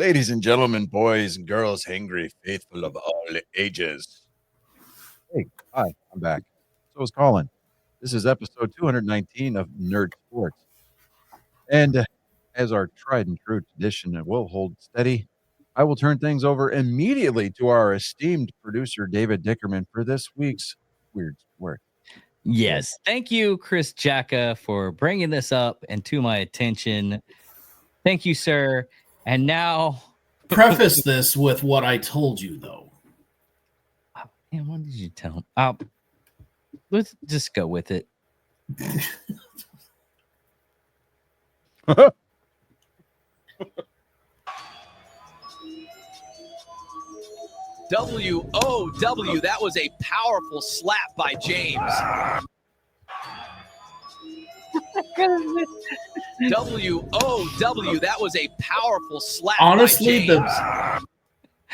Ladies and gentlemen, boys and girls, hungry, faithful of all ages. Hey, hi, I'm back. So is Colin. This is episode 219 of Nerd Sports. And as our tried and true tradition will hold steady, I will turn things over immediately to our esteemed producer, David Dickerman, for this week's Weird Sport. Yes. Thank you, Chris Jacka, for bringing this up and to my attention. Thank you, sir. And now... Preface this with what I told you, though. Man, what did you tell him? Let's just go with it. W-O-W, that was a powerful slap by James. W-O-W, that was a powerful slap. Honestly, by James.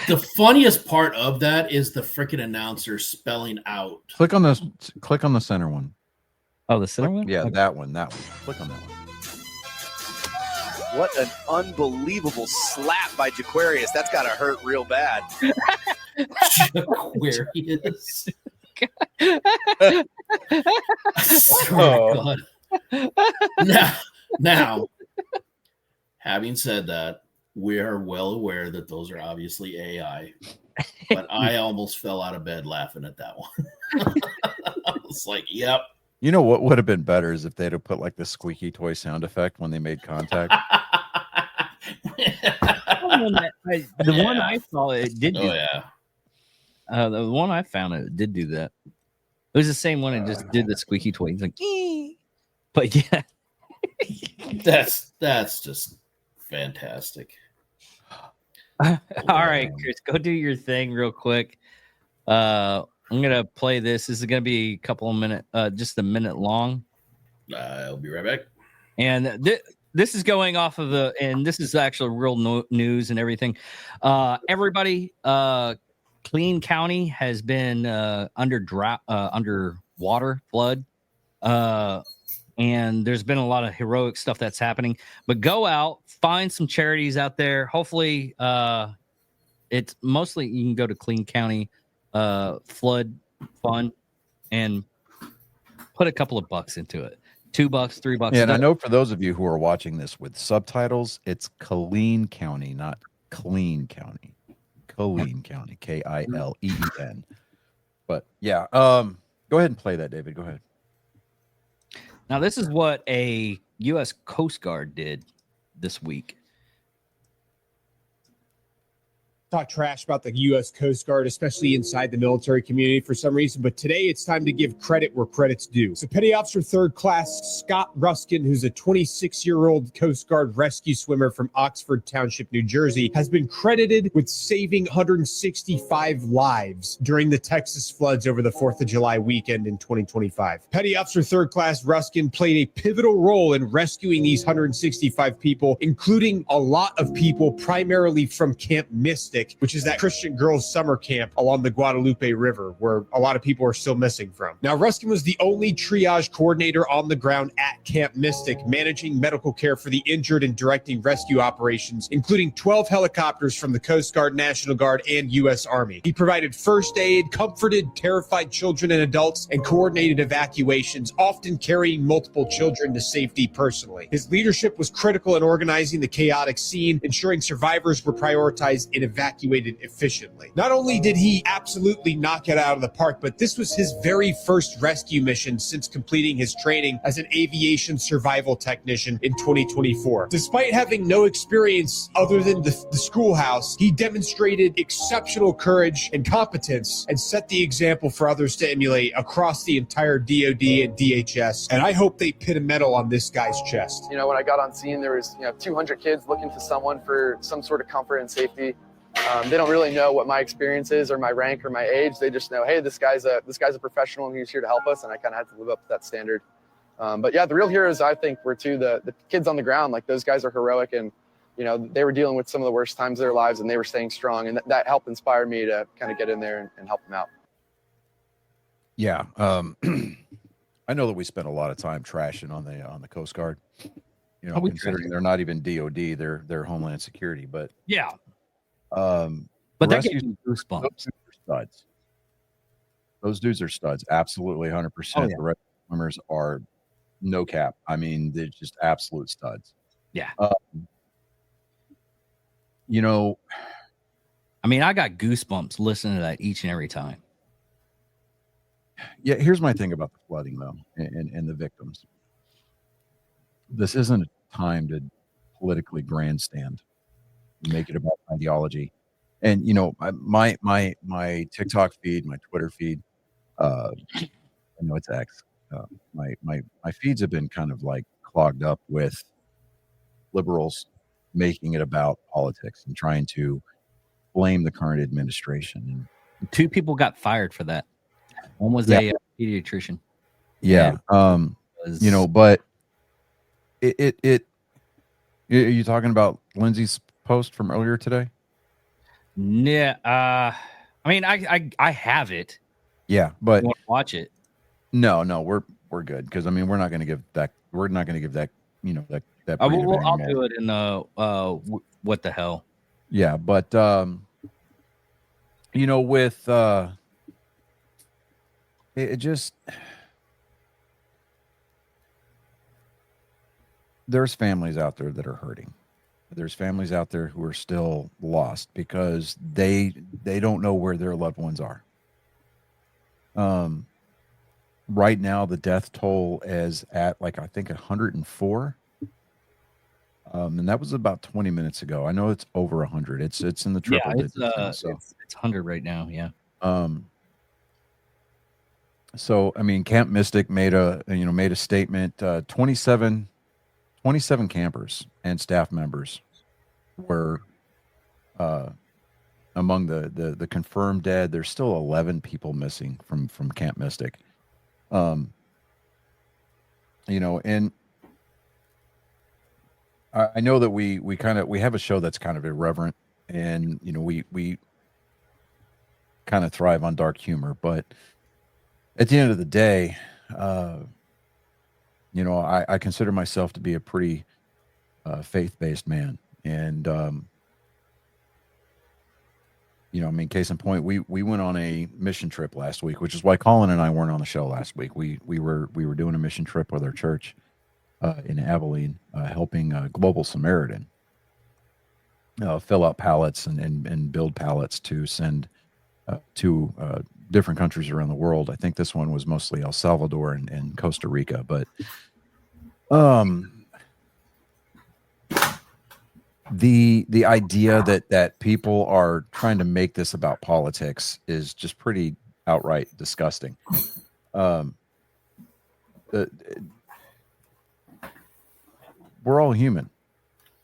the funniest part of that is the freaking announcer spelling out. Click on the center one. Oh, the center one? Yeah, Okay. that one. Click on that one. What an unbelievable slap by Jaquarius. That's got to hurt real bad. Aquarius. Oh. God. Now, having said that, we are well aware that those are obviously AI, but I almost fell out of bed laughing at that one. I was like, yep. You know what would have been better is if they'd have put like the squeaky toy sound effect when they made contact. The one I saw, it did do Oh, that. yeah. The one I found, it did do that. It was the same one. It just did the squeaky toy. It's like, ee. But yeah. That's just fantastic. All right, Chris, go do your thing real quick. I'm gonna play this. This is gonna be a couple of minutes, just a minute long. I'll be right back. And this is going off of and this is actual real news and everything. Everybody, Clean County has been under water flood. And there's been a lot of heroic stuff that's happening. But go out, find some charities out there. Hopefully, it's mostly you can go to Clean County Flood Fund and put a couple of bucks into it. $2, $3. Yeah, and I know for those of you who are watching this with subtitles, it's Killeen County, not Clean County. Killeen County, K-I-L-E-E-N. But yeah, go ahead and play that, David. Go ahead. Now, this is what a U.S. Coast Guard did this week. Talk trash about the U.S. Coast Guard, especially inside the military community for some reason. But today it's time to give credit where credit's due. So Petty Officer Third Class Scott Ruskin, who's a 26-year-old Coast Guard rescue swimmer from Oxford Township, New Jersey, has been credited with saving 165 lives during the Texas floods over the 4th of July weekend in 2025. Petty Officer Third Class Ruskin played a pivotal role in rescuing these 165 people, including a lot of people primarily from Camp Mystic, which is that Christian girls summer camp along the Guadalupe River, where a lot of people are still missing from. Now, Ruskin was the only triage coordinator on the ground at Camp Mystic, managing medical care for the injured and directing rescue operations, including 12 helicopters from the Coast Guard, National Guard, and U.S. Army. He provided first aid, comforted terrified children and adults, and coordinated evacuations, often carrying multiple children to safety personally. His leadership was critical in organizing the chaotic scene, ensuring survivors were prioritized in evacuated efficiently. Not only did he absolutely knock it out of the park, but this was his very first rescue mission since completing his training as an aviation survival technician in 2024. Despite having no experience other than the schoolhouse, he demonstrated exceptional courage and competence and set the example for others to emulate across the entire DoD and DHS. And I hope they pin a medal on this guy's chest. You know, when I got on scene, there was 200 kids looking to someone for some sort of comfort and safety. They don't really know what my experience is or my rank or my age. They just know, hey, this guy's a professional and he's here to help us. And I kind of had to live up to that standard. But yeah, the real heroes, I think, were the kids on the ground. Like, those guys are heroic, and they were dealing with some of the worst times of their lives, and they were staying strong. And that helped inspire me to kind of get in there and help them out. Yeah, I know that we spent a lot of time trashing on the Coast Guard. Considering they're not even DoD, they're Homeland Security. But yeah, But the that gave rescue me goosebumps. Those dudes are studs. Those dudes are studs. Absolutely 100%. Oh, yeah. The rescue swimmers are no cap. I mean, they're just absolute studs. Yeah. You know, I mean, I got goosebumps listening to that each and every time. yeah, here's my thing about the flooding, though, and the victims. This isn't a time to politically grandstand, make it about ideology. And, you know, my TikTok feed, my Twitter feed, I know it's X. My feeds have been kind of like clogged up with liberals making it about politics and trying to blame the current administration. 2 people got fired for that. One was Yeah. a pediatrician. Yeah. You know, but are you talking about Lindsay's post from earlier today? Yeah. I mean, I have it. Yeah, but You want to watch it? no, we're good because I mean we're not going to give that you know that breed of I'll animal. do it in what the hell. Yeah, but you know, with it just there's families out there that are hurting. There's families out there who are still lost because they don't know where their loved ones are. Right now the death toll is at like I think 104. And that was about 20 minutes ago. I know it's over 100. It's in the triple digits now, so it's 100 right now. Yeah. So I mean, Camp Mystic made a statement. 27 campers and staff members were among the confirmed dead. There's still 11 people missing from Camp Mystic. You know, and I know that we have a show that's kind of irreverent, and you know we kind of thrive on dark humor, but at the end of the day, you know, I consider myself to be a pretty faith-based man, and you know, I mean, case in point, we went on a mission trip last week, which is why Colin and I weren't on the show last week. We were doing a mission trip with our church in Abilene, helping Global Samaritan fill out pallets and build pallets to send to different countries around the world. I think this one was mostly El Salvador and Costa Rica, but the idea that people are trying to make this about politics is just pretty outright disgusting. We're all human,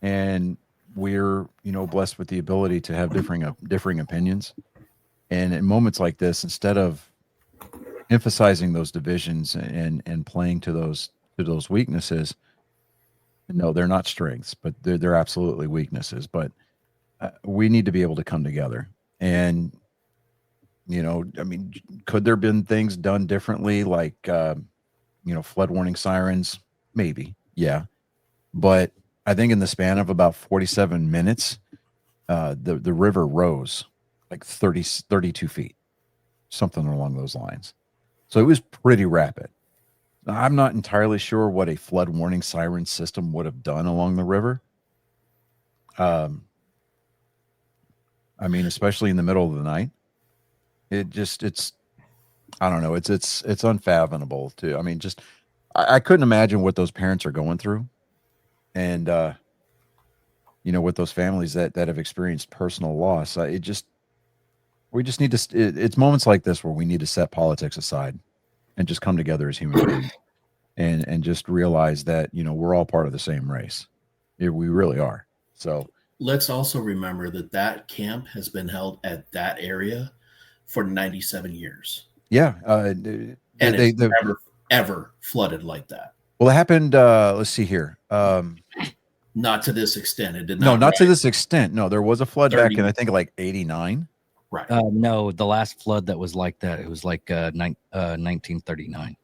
and we're, you know, blessed with the ability to have differing opinions. And in moments like this, instead of emphasizing those divisions and playing to those weaknesses, no, they're not strengths, but they're absolutely weaknesses. But we need to be able to come together. And, you know, I mean, could there have been things done differently, like, you know, flood warning sirens? Maybe, yeah. But I think in the span of about 47 minutes, the river rose like 32 feet, something along those lines. So it was pretty rapid. Now, I'm not entirely sure what a flood warning siren system would have done along the river. I mean, especially in the middle of the night, it's I don't know. It's unfathomable to, I mean, just, I couldn't imagine what those parents are going through. And, you know, with those families that have experienced personal loss, we just need to, it's moments like this where we need to set politics aside and just come together as human beings and just realize that, you know, we're all part of the same race. We really are. So let's also remember that camp has been held at that area for 97 years. Yeah. And it's never, ever flooded like that. Well, it happened, let's see here. Not to this extent. It did not. No, not to this extent. No, there was a flood 30. back in, I think, like 89. Right. No, the last flood that was like that, it was like 1939.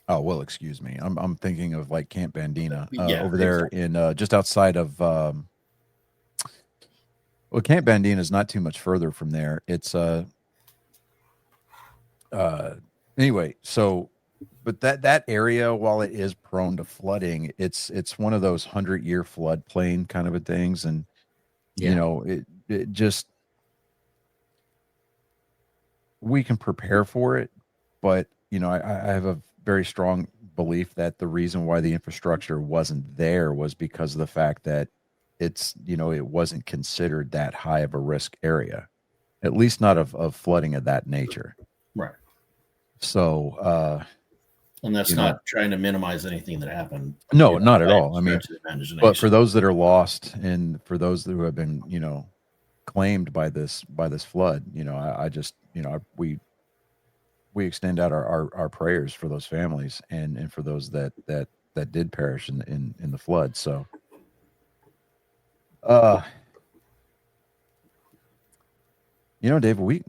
Oh, well, excuse me. I'm thinking of like Camp Bandina Yeah, over there in just outside of Well, Camp Bandina is not too much further from there. It's anyway, so but that area, while it is prone to flooding, it's one of those 100-year floodplain kind of a things, and you know, it just, we can prepare for it, but you know, I have a very strong belief that the reason why the infrastructure wasn't there was because of the fact that it's, you know, it wasn't considered that high of a risk area, at least not of flooding of that nature. Right. So, and that's not trying to minimize anything that happened. No, not at all. I mean, but for but those that are lost, and for those who have been, you know, claimed by this flood, you know, I just, you know, we extend out our prayers for those families and for those that did perish in the flood. So, you know, David,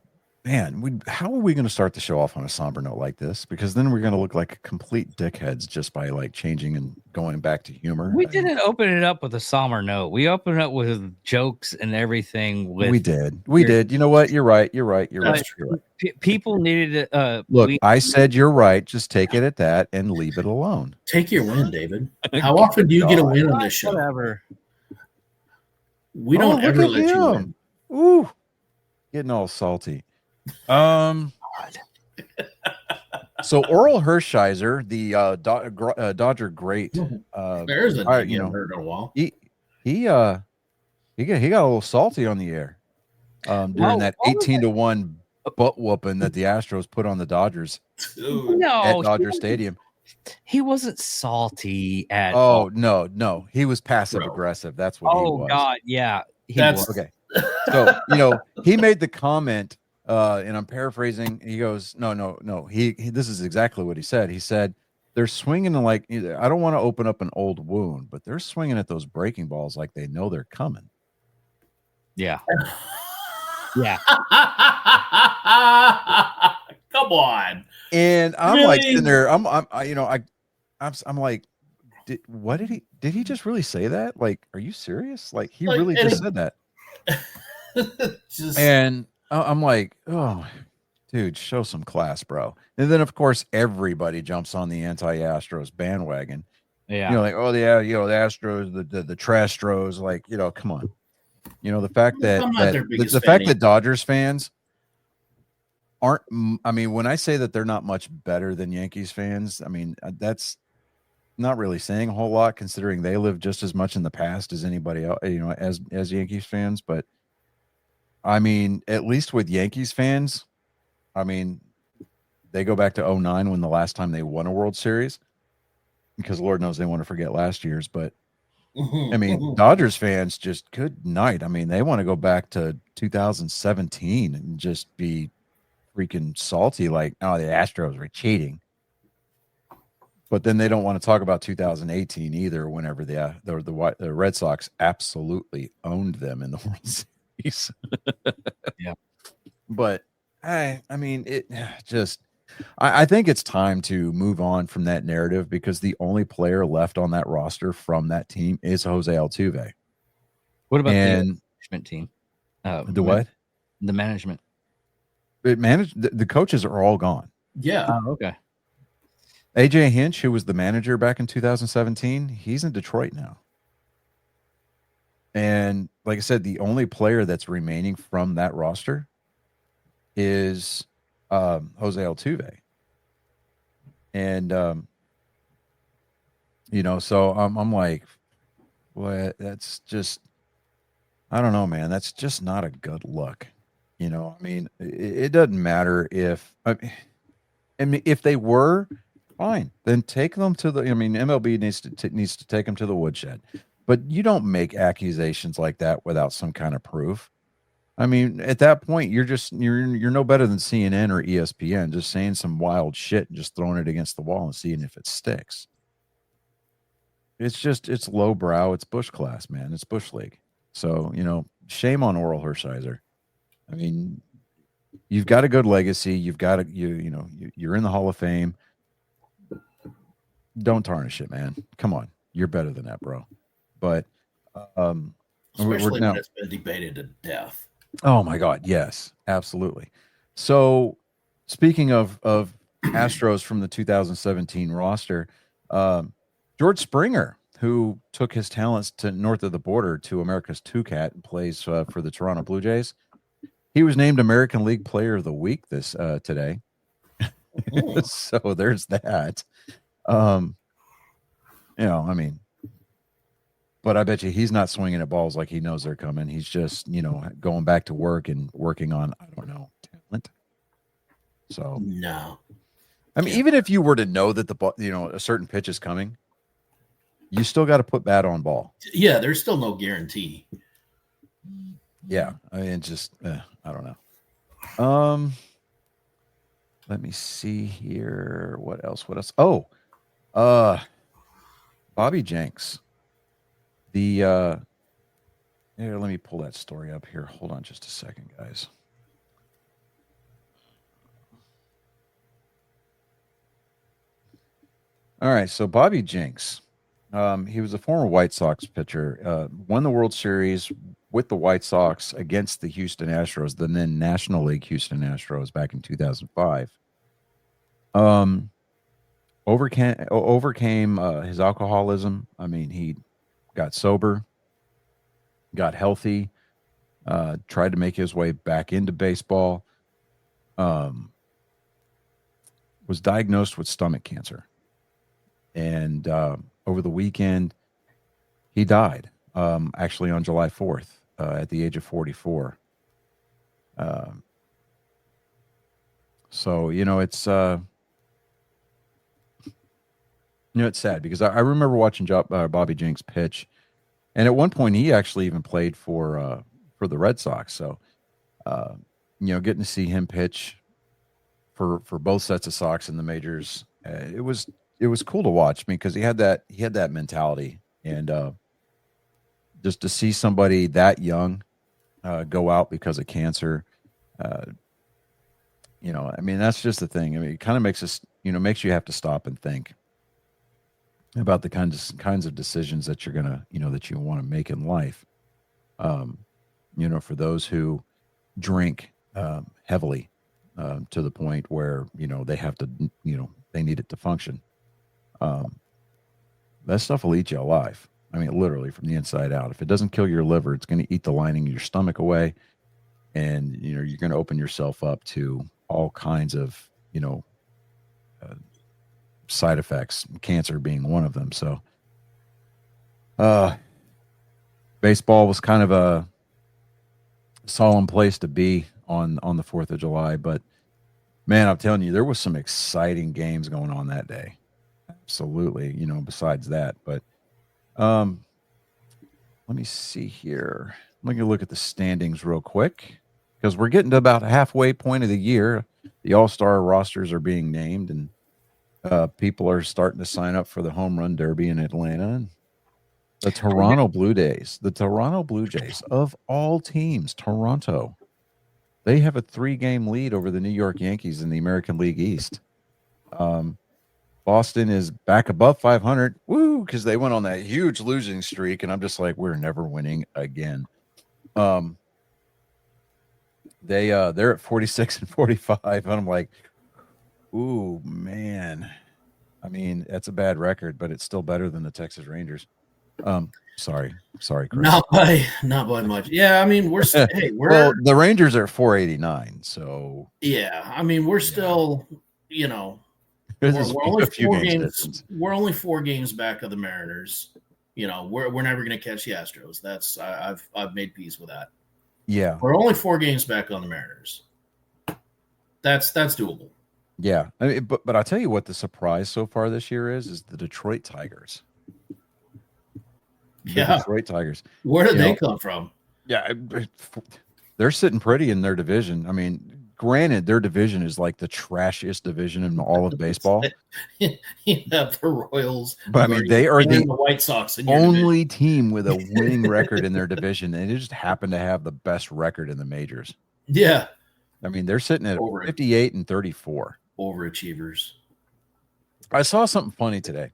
how are we going to start the show off on a somber note like this? Because then we're going to look like complete dickheads just by like changing and going back to humor. We didn't open it up with a somber note. We opened it up with jokes and everything. We did. You know what? You're right. People needed to look. I said you're right. Just take it at that and leave it alone. Take your win, David. How often do you get a win on this show? Whatever. We don't ever let you win. Ooh, getting all salty. So Oral Hershiser, the Dodger great, there's a you know, heard in a while. He got a little salty on the air during that 18-1 butt whooping that the Astros put on the Dodgers at Dodger Stadium. He wasn't salty at all. No, he was passive aggressive. That's what he was. Oh God, yeah. Okay. So, you know, he made the comment, and I'm paraphrasing. He goes, no. He this is exactly what he said. He said, they're swinging like, I don't want to open up an old wound, but they're swinging at those breaking balls like they know they're coming. Yeah. Yeah. Come on. And I'm really? Like sitting there. I'm like, did he just really say that? Like, are you serious? Like, he like, really just said that. And I'm like, oh, dude, show some class, bro. And then, of course, everybody jumps on the anti-Astros bandwagon. Yeah. You know, like, oh, yeah, you know, the Astros, the Trastros, like, you know, come on. You know, the fact that the fact that Dodgers fans aren't, I mean, when I say that they're not much better than Yankees fans, I mean, that's not really saying a whole lot, considering they live just as much in the past as anybody else, you know, as Yankees fans. But I mean, at least with Yankees fans, I mean, they go back to 2009 when the last time they won a World Series, because Lord knows they want to forget last year's. But I mean, Dodgers fans, just good night. I mean, they want to go back to 2017 and just be freaking salty, like, oh, the Astros were cheating. But then they don't want to talk about 2018 either, whenever the Red Sox absolutely owned them in the World Series. Yeah. But I mean, it just, I think it's time to move on from that narrative, because the only player left on that roster from that team is Jose Altuve. What about the management team? What? The management. The coaches are all gone. Yeah. Oh, okay. AJ Hinch, who was the manager back in 2017, he's in Detroit now. And like I said, the only player that's remaining from that roster is Jose Altuve. And you know, so I'm like, well, that's just, I don't know, man. That's just not a good look. You know, I mean, it doesn't matter if they were fine, then take them to the, I mean, MLB needs to take them to the woodshed. But you don't make accusations like that without some kind of proof. I mean, at that point, you're no better than CNN or ESPN, just saying some wild shit and just throwing it against the wall and seeing if it sticks. It's lowbrow. It's Bush class, man. It's Bush League. So, you know, shame on Oral Hershiser. I mean, you've got a good legacy. You've got you're in the Hall of Fame. Don't tarnish it, man. Come on. You're better than that, bro. But Especially now, when it's been debated to death. oh my God, yes, absolutely. So, speaking of Astros from the 2017 roster, George Springer, who took his talents to north of the border to America's Toucat and plays for the Toronto Blue Jays, he was named American League Player of the Week this today. So there's that. I mean, but I bet you he's not swinging at balls like he knows they're coming. He's just, going back to work and working on, I don't know, talent. So, no. I mean, even if you were to know that the ball, a certain pitch is coming, you still got to put bat on ball. Yeah, there's still no guarantee. Yeah. I mean, just, I don't know. Let me see here. What else? Oh, Bobby Jenks. Here, let me pull that story up here. Hold on just a second, guys. All right, so Bobby Jenks, he was a former White Sox pitcher, won the World Series with the White Sox against the Houston Astros, the then National League Houston Astros back in 2005. Overcame his alcoholism. I mean, he got sober, got healthy, tried to make his way back into baseball, was diagnosed with stomach cancer. And over the weekend, he died, actually on July 4th at the age of 44. So, it's... it's sad because I remember watching Bobby Jenks pitch, and at one point he actually even played for the Red Sox. So, getting to see him pitch for both sets of Sox in the majors, it was cool to watch. I mean, because he had that mentality, and just to see somebody that young go out because of cancer, I mean, that's just the thing. I mean, it kind of makes you have to stop and think about the kinds of decisions that you're gonna, that you want to make in life. For those who drink heavily to the point where they have to, they need it to function. That stuff will eat you alive. I mean, literally from the inside out. If it doesn't kill your liver, it's going to eat the lining of your stomach away, and you're going to open yourself up to all kinds of side effects, cancer being one of them. So baseball was kind of a solemn place to be on the 4th of July, but man, I'm telling you, there was some exciting games going on that day. Absolutely. Besides that, but let me see here. Let me look at the standings real quick, because we're getting to about halfway point of the year. The all-star rosters are being named, and people are starting to sign up for the home run derby in Atlanta. And the Toronto Blue Jays of all teams, Toronto, they have a 3-game lead over the New York Yankees in the American League East. Boston is back above 500. Woo, because they went on that huge losing streak, and I'm just like, we're never winning again. They're at 46 and 45, and I'm like, ooh, man. I mean, that's a bad record, but it's still better than the Texas Rangers. Sorry, Chris. Not by much. Yeah, I mean, we're well, the Rangers are at 489, so yeah, I mean, we're still, we're only 4 games. We're only 4 games back of the Mariners. We're never going to catch the Astros. That's I've made peace with that. Yeah, we're only 4 games back on the Mariners. That's doable. Yeah, I mean, but I'll tell you what the surprise so far this year is the Detroit Tigers. Detroit Tigers. Where did they come from? Yeah, they're sitting pretty in their division. I mean, granted, their division is like the trashiest division in all of baseball. You have the Royals, but I mean, they are the White Sox only team with a winning record in their division, and they just happen to have the best record in the majors. Yeah, I mean, they're sitting at 58 and 34. Overachievers. I saw something funny today.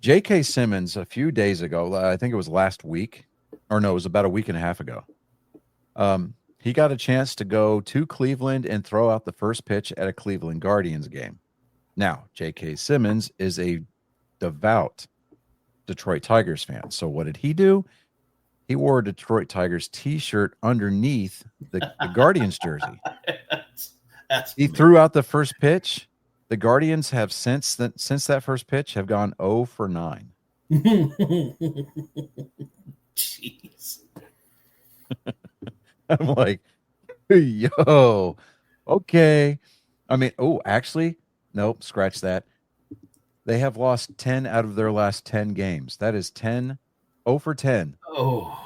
J.K. Simmons a few days ago, I think it was last week, or no, it was about a week and a half ago. He got a chance to go to Cleveland and throw out the first pitch at a Cleveland Guardians game. Now, J.K. Simmons is a devout Detroit Tigers fan. So what did he do? He wore a Detroit Tigers t-shirt underneath the Guardians jersey. He threw out the first pitch. The Guardians have since that first pitch have gone 0 for 9. Jeez. I'm like, yo, okay. I mean, actually, nope, scratch that. They have lost 10 out of their last 10 games. That is 0 for 10. Oh.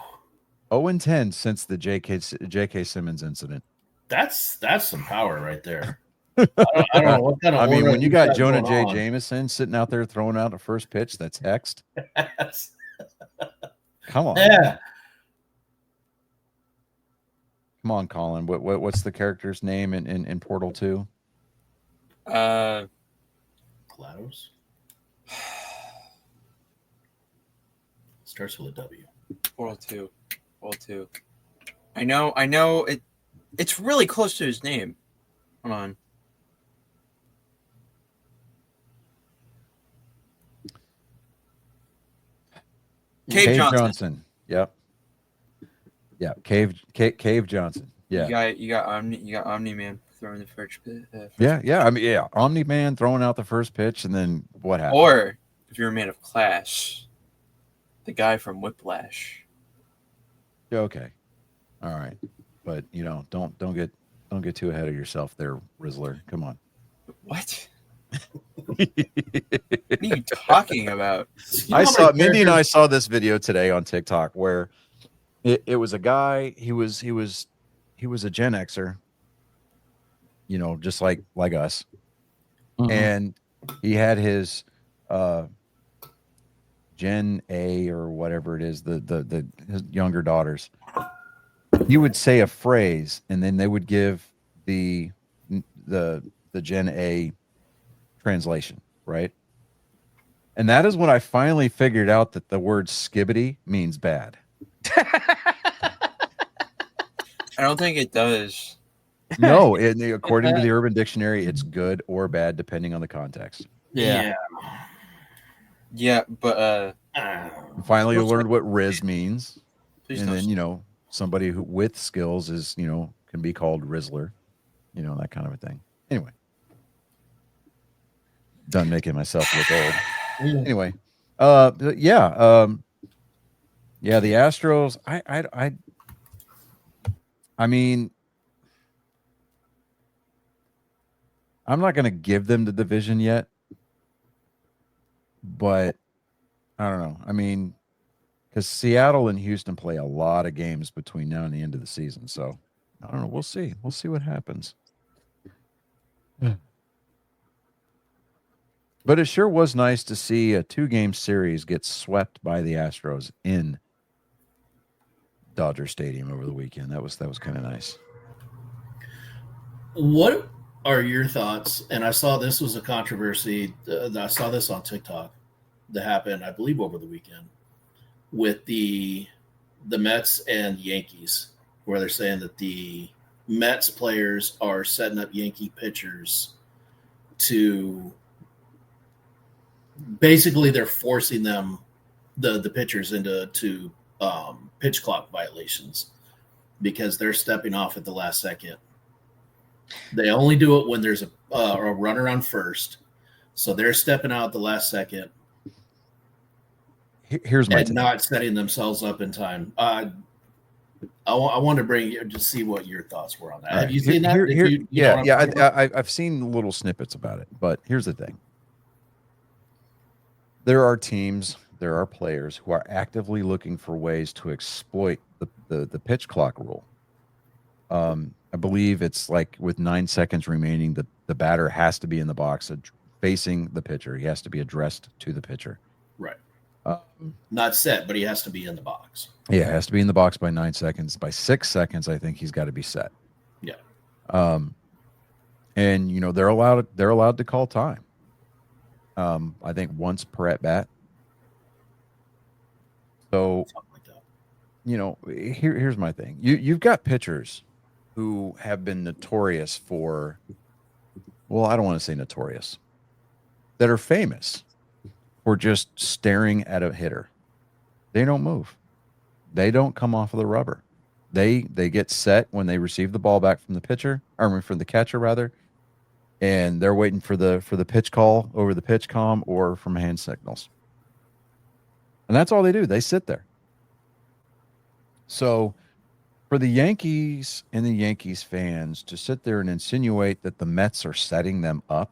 0 and 10 since the J.K. Simmons incident. That's some power right there. I don't know what kind of. I mean, when you got Jonah going J. on. Jameson sitting out there throwing out a first pitch that's hexed, come on. Yeah. Come on, Colin. What's the character's name in Portal 2? GLaDOS. Starts with a W. Portal 2. Portal 2. I know it's really close to his name. Hold on. Cave Johnson. Yep. Yeah, Cave Johnson. Yeah. You got Omni-Man throwing the first pitch. Yeah. I mean, yeah. Omni-Man throwing out the first pitch, and then what happened? Or if you're a man of class, the guy from Whiplash. Okay. All right. But don't get too ahead of yourself there, Rizzler. Come on. What? What are you talking about? Mindy and I saw this video today on TikTok where it was a guy. He was a Gen Xer, just like us, and he had his Gen A or whatever it is, his younger daughters. He would say a phrase, and then they would give the Gen A translation, right? And that is when I finally figured out that the word skibbity means bad. I don't think it does. No, according to the Urban Dictionary, it's good or bad depending on the context. Yeah, but Finally, I learned what Riz means, please and don't. then somebody who with skills is can be called Rizzler, that kind of a thing. Anyway, done making myself look old. Anyway, the Astros. I mean, I'm not going to give them the division yet, but I don't know. I mean, because Seattle and Houston play a lot of games between now and the end of the season, so I don't know. We'll see. We'll see what happens. But it sure was nice to see a 2-game series get swept by the Astros in Dodger Stadium over the weekend. That was kind of nice. What are your thoughts? And I saw this was a controversy. I saw this on TikTok that happened, I believe, over the weekend with the Mets and Yankees, where they're saying that the Mets players are setting up Yankee pitchers to basically they're forcing them, the pitchers into pitch clock violations because they're stepping off at the last second. They only do it when there's a runner on first. So they're stepping out at the last second. Here's my and not setting themselves up in time. I want to bring you to see what your thoughts were on that. Have you seen that? I've seen little snippets about it, but here's the thing. There are teams, there are players who are actively looking for ways to exploit the pitch clock rule. I believe it's like with 9 seconds remaining, the batter has to be in the box facing the pitcher. He has to be addressed to the pitcher. Right. Not set, but he has to be in the box. Yeah, has to be in the box by 9 seconds. By 6 seconds, I think he's got to be set. Yeah. And they're allowed to call time. I think once per at bat. So Something like that. here's my thing. You've got pitchers who have been notorious for, well, I don't want to say notorious, that are famous for just staring at a hitter. They don't move. They don't come off of the rubber. They get set when they receive the ball back from the pitcher, or from the catcher rather, and they're waiting for the pitch call over the pitch comm or from hand signals. And that's all they do. They sit there. So for the Yankees and the Yankees fans to sit there and insinuate that the Mets are setting them up,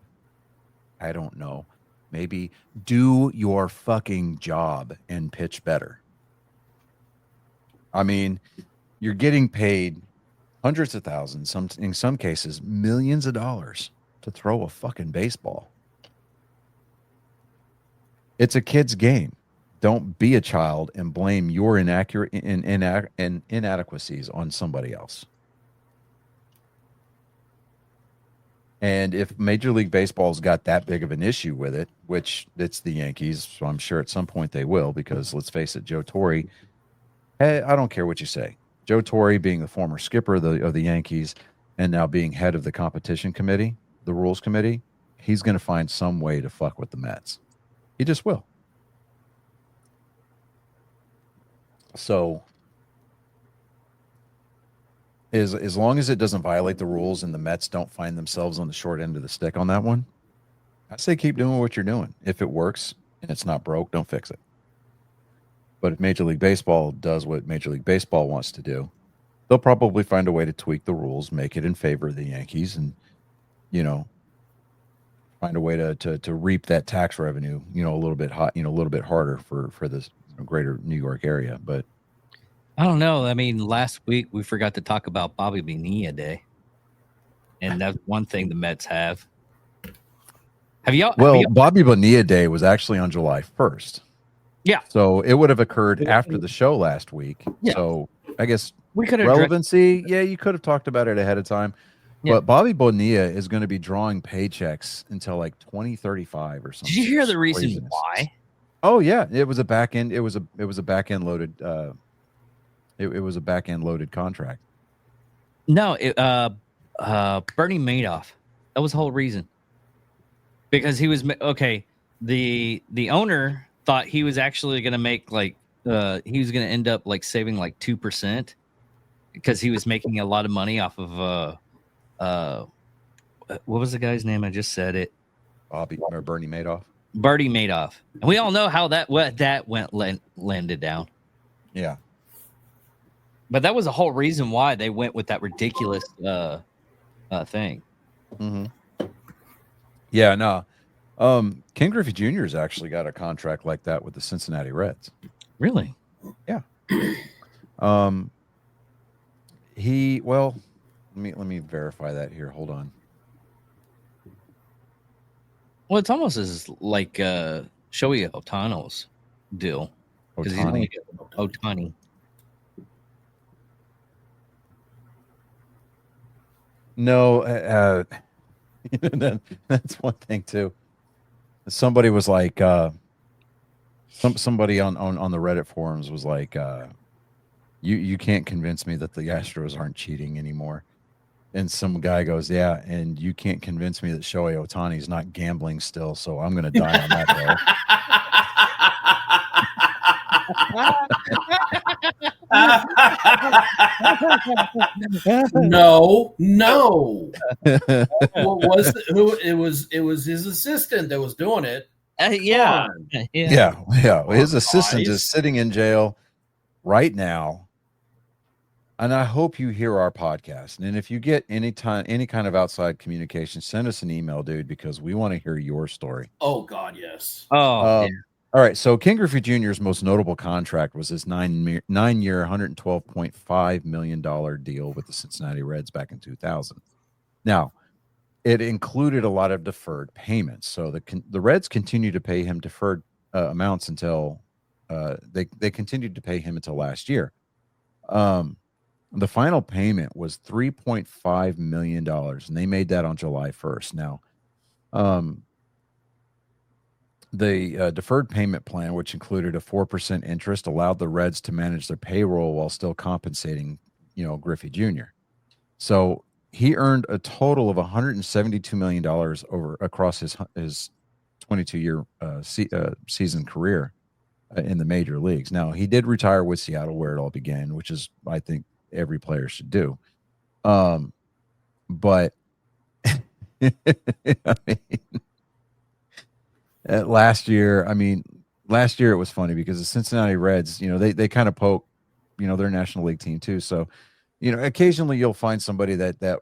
I don't know. Maybe do your fucking job and pitch better. I mean, you're getting paid hundreds of thousands, in some cases, millions of dollars to throw a fucking baseball. It's a kid's game. Don't be a child and blame your inadequacies on somebody else. And if Major League Baseball's got that big of an issue with it, which it's the Yankees, so I'm sure at some point they will, because let's face it, Joe Torre, hey, I don't care what you say. Joe Torre, being the former skipper of the Yankees and now being head of the competition committee, the rules committee, he's going to find some way to fuck with the Mets. He just will. So as long as it doesn't violate the rules and the Mets don't find themselves on the short end of the stick on that one, I say keep doing what you're doing. If it works and it's not broke, don't fix it. But if Major League Baseball does what Major League Baseball wants to do, they'll probably find a way to tweak the rules, make it in favor of the Yankees, and, find a way to reap that tax revenue, a little bit hot, a little bit harder for this greater New York area. But I don't know. I mean, last week we forgot to talk about Bobby Bonilla Day, and that's one thing the Mets have. Bobby Bonilla Day was actually on July 1st. Yeah. So it would have occurred after the show last week. Yeah. So I guess we could have relevancy. Yeah, you could have talked about it ahead of time. Yeah. But Bobby Bonilla is going to be drawing paychecks until like 2035 or something. Did you hear the reason why? Oh yeah, it was a back end. It was a back end loaded. It was a back end loaded contract. No, Bernie Madoff. That was the whole reason. Because he was okay. The owner thought he was actually going to make he was going to end up like saving like 2% because he was making a lot of money off of what was the guy's name? I just said it. Bernie Madoff. Bernie Madoff. And we all know how that landed down. Yeah. But that was the whole reason why they went with that ridiculous thing. Mm-hmm. Yeah, no. Ken Griffey Jr. has actually got a contract like that with the Cincinnati Reds. Really? Yeah. Let me verify that here. Hold on. Well, it's almost as like Shohei Ohtani's deal. Ohtani. No, that's one thing too. Somebody was like, somebody on the Reddit forums was like, you can't convince me that the Astros aren't cheating anymore. And some guy goes, yeah, and you can't convince me that Shohei Ohtani is not gambling still, so I'm going to die on that hill. No. What was it was his assistant that was doing it. Yeah. His assistant is sitting in jail right now. And I hope you hear our podcast. And if you get any kind of outside communication, send us an email, dude, because we want to hear your story. Oh God, yes. All right. So Ken Griffey Jr.'s most notable contract was his 9-year, $112.5 million deal with the Cincinnati Reds back in 2000. Now, it included a lot of deferred payments. So the Reds continued to pay him deferred amounts until they continued to pay him until last year. The final payment was $3.5 million, and they made that on July 1st. Now, The deferred payment plan, which included a 4% interest, allowed the Reds to manage their payroll while still compensating, Griffey Jr. So he earned a total of $172 million across his 22-year season career in the major leagues. Now, he did retire with Seattle, where it all began, which is, I think, every player should do. But I mean, last year it was funny because the Cincinnati Reds, they kind of poke, their National League team too. So, occasionally you'll find somebody that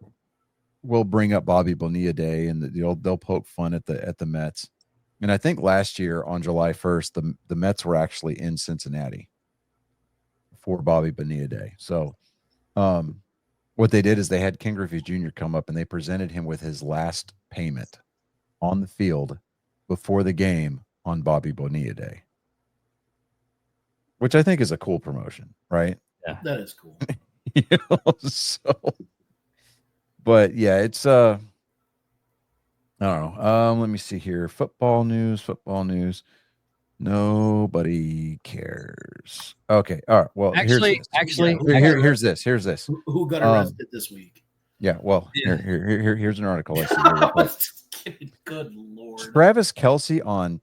will bring up Bobby Bonilla Day, and they'll poke fun at the Mets. And I think last year on July 1st, the Mets were actually in Cincinnati for Bobby Bonilla Day. So, what they did is they had Ken Griffey Jr. come up and they presented him with his last payment on the field before the game on Bobby Bonilla Day, which I think is a cool promotion, right? Yeah, that is cool. But yeah, it's I don't know. Let me see here. Football news. Nobody cares. Okay. All right. Well, Actually, here's this. Who got arrested this week? Yeah. Well, here's an article. Let's see here. Just kidding. Good Lord. Travis Kelce on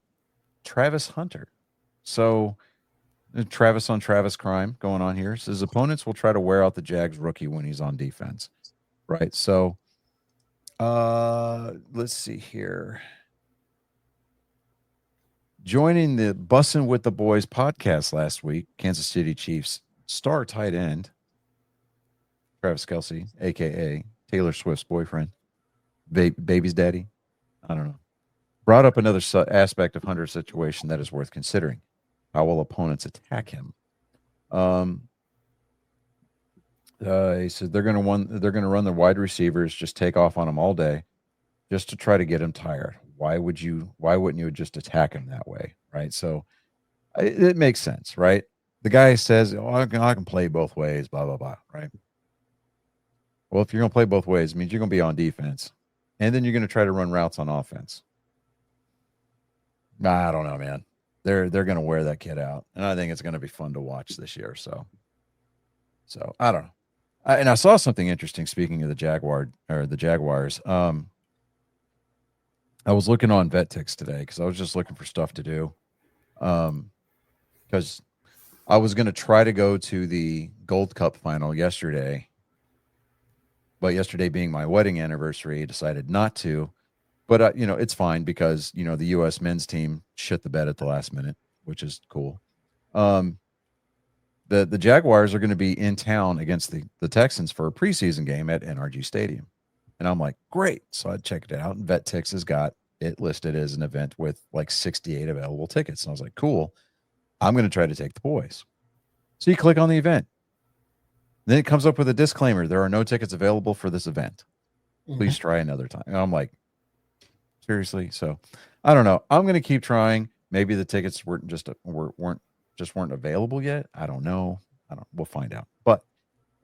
Travis Hunter. So Travis on Travis crime going on here. Says opponents will try to wear out the Jags rookie when he's on defense. Right. So let's see here. Joining the Bussin' with the Boys podcast last week, Kansas City Chiefs star tight end Travis Kelce, a.k.a. Taylor Swift's boyfriend, baby's daddy, I don't know, brought up another aspect of Hunter's situation that is worth considering. How will opponents attack him? He said they're going to run their wide receivers, just take off on him all day, just to try to get him tired. Why wouldn't you just attack him that way, right? So it makes sense, right? The guy says, I can play both ways, blah, blah, blah, right? Well, if you're going to play both ways, it means you're going to be on defense, and then you're going to try to run routes on offense. I don't know, man. They're going to wear that kid out, and I think it's going to be fun to watch this year. So I don't know. And I saw something interesting. Speaking of the Jaguars, I was looking on VetTix today because I was just looking for stuff to do. Because I was going to try to go to the Gold Cup final yesterday, but yesterday being my wedding anniversary, I decided not to. But it's fine because the U.S. men's team shit the bed at the last minute, which is cool. The Jaguars are going to be in town against the Texans for a preseason game at NRG Stadium. And I'm like, great. So I checked it out, and VetTix has got it listed as an event with like 68 available tickets. And I was like, cool. I'm going to try to take the boys. So you click on the event. Then it comes up with a disclaimer. There are no tickets available for this event. Please try another time. And I'm like, seriously? So I don't know. I'm going to keep trying. Maybe the tickets weren't available yet. I don't know. We'll find out. But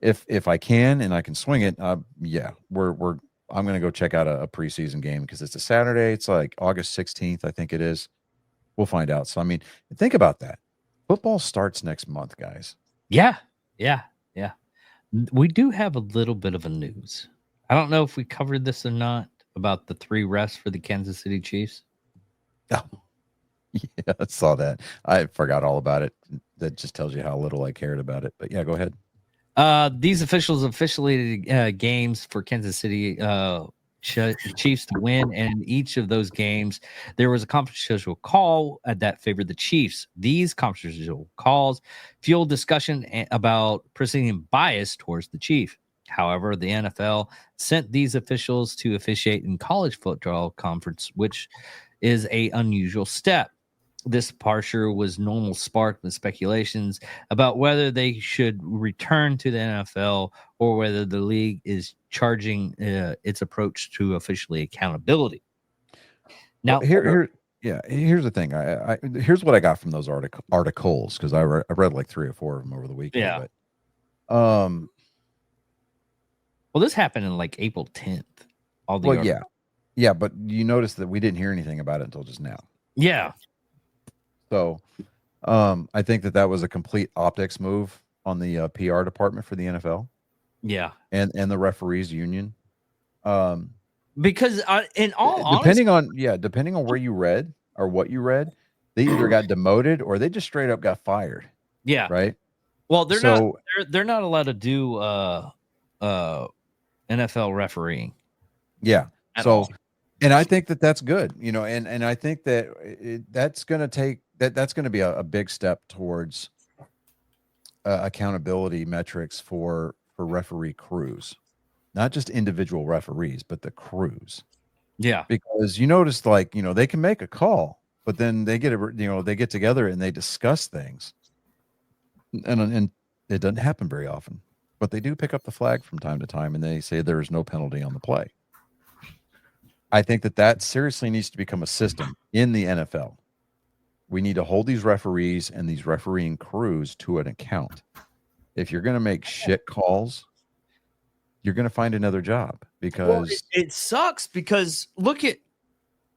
if I can and I can swing it, I'm going to go check out a preseason game because it's a Saturday. It's like August 16th, I think it is. We'll find out. So, I mean, think about that. Football starts next month, guys. Yeah. We do have a little bit of a news. I don't know if we covered this or not about the 3 rests for the Kansas City Chiefs. Oh, yeah, I saw that. I forgot all about it. That just tells you how little I cared about it. But yeah, go ahead. These officials officiated games for Kansas City Chiefs to win, and in each of those games, there was a controversial call that favored the Chiefs. These controversial calls fueled discussion about perceiving bias towards the Chief. However, the NFL sent these officials to officiate in college football conference, which is an unusual step. This departure was normal sparked with speculations about whether they should return to the NFL or whether the league is charging its approach to officially accountability. Now, here's the thing. Here's what I got from those articles because I read like 3 or 4 of them over the weekend. Yeah. But, well, this happened in like April 10th. Yeah, but you notice that we didn't hear anything about it until just now. Yeah. So I think that was a complete optics move on the PR department for the NFL Yeah. and the referees union. Because in all honesty, depending on where you read or what you read, they either got demoted or they just straight up got fired. yeah. Right. Well, they're So- not they're not allowed to do NFL refereeing. Yeah. At So, all. and I think that that's good, you know, and I think that that's going to take that's going to be a big step towards accountability metrics for referee crews, not just individual referees, but the crews. Yeah. Because you notice, like, you know, they can make a call, but then they get together and they discuss things, and it doesn't happen very often. But they do pick up the flag from time to time, and they say there is no penalty on the play. I think that seriously needs to become a system in the NFL. We need to hold these referees and these refereeing crews to an account. If you're going to make shit calls, you're going to find another job, because it sucks because look at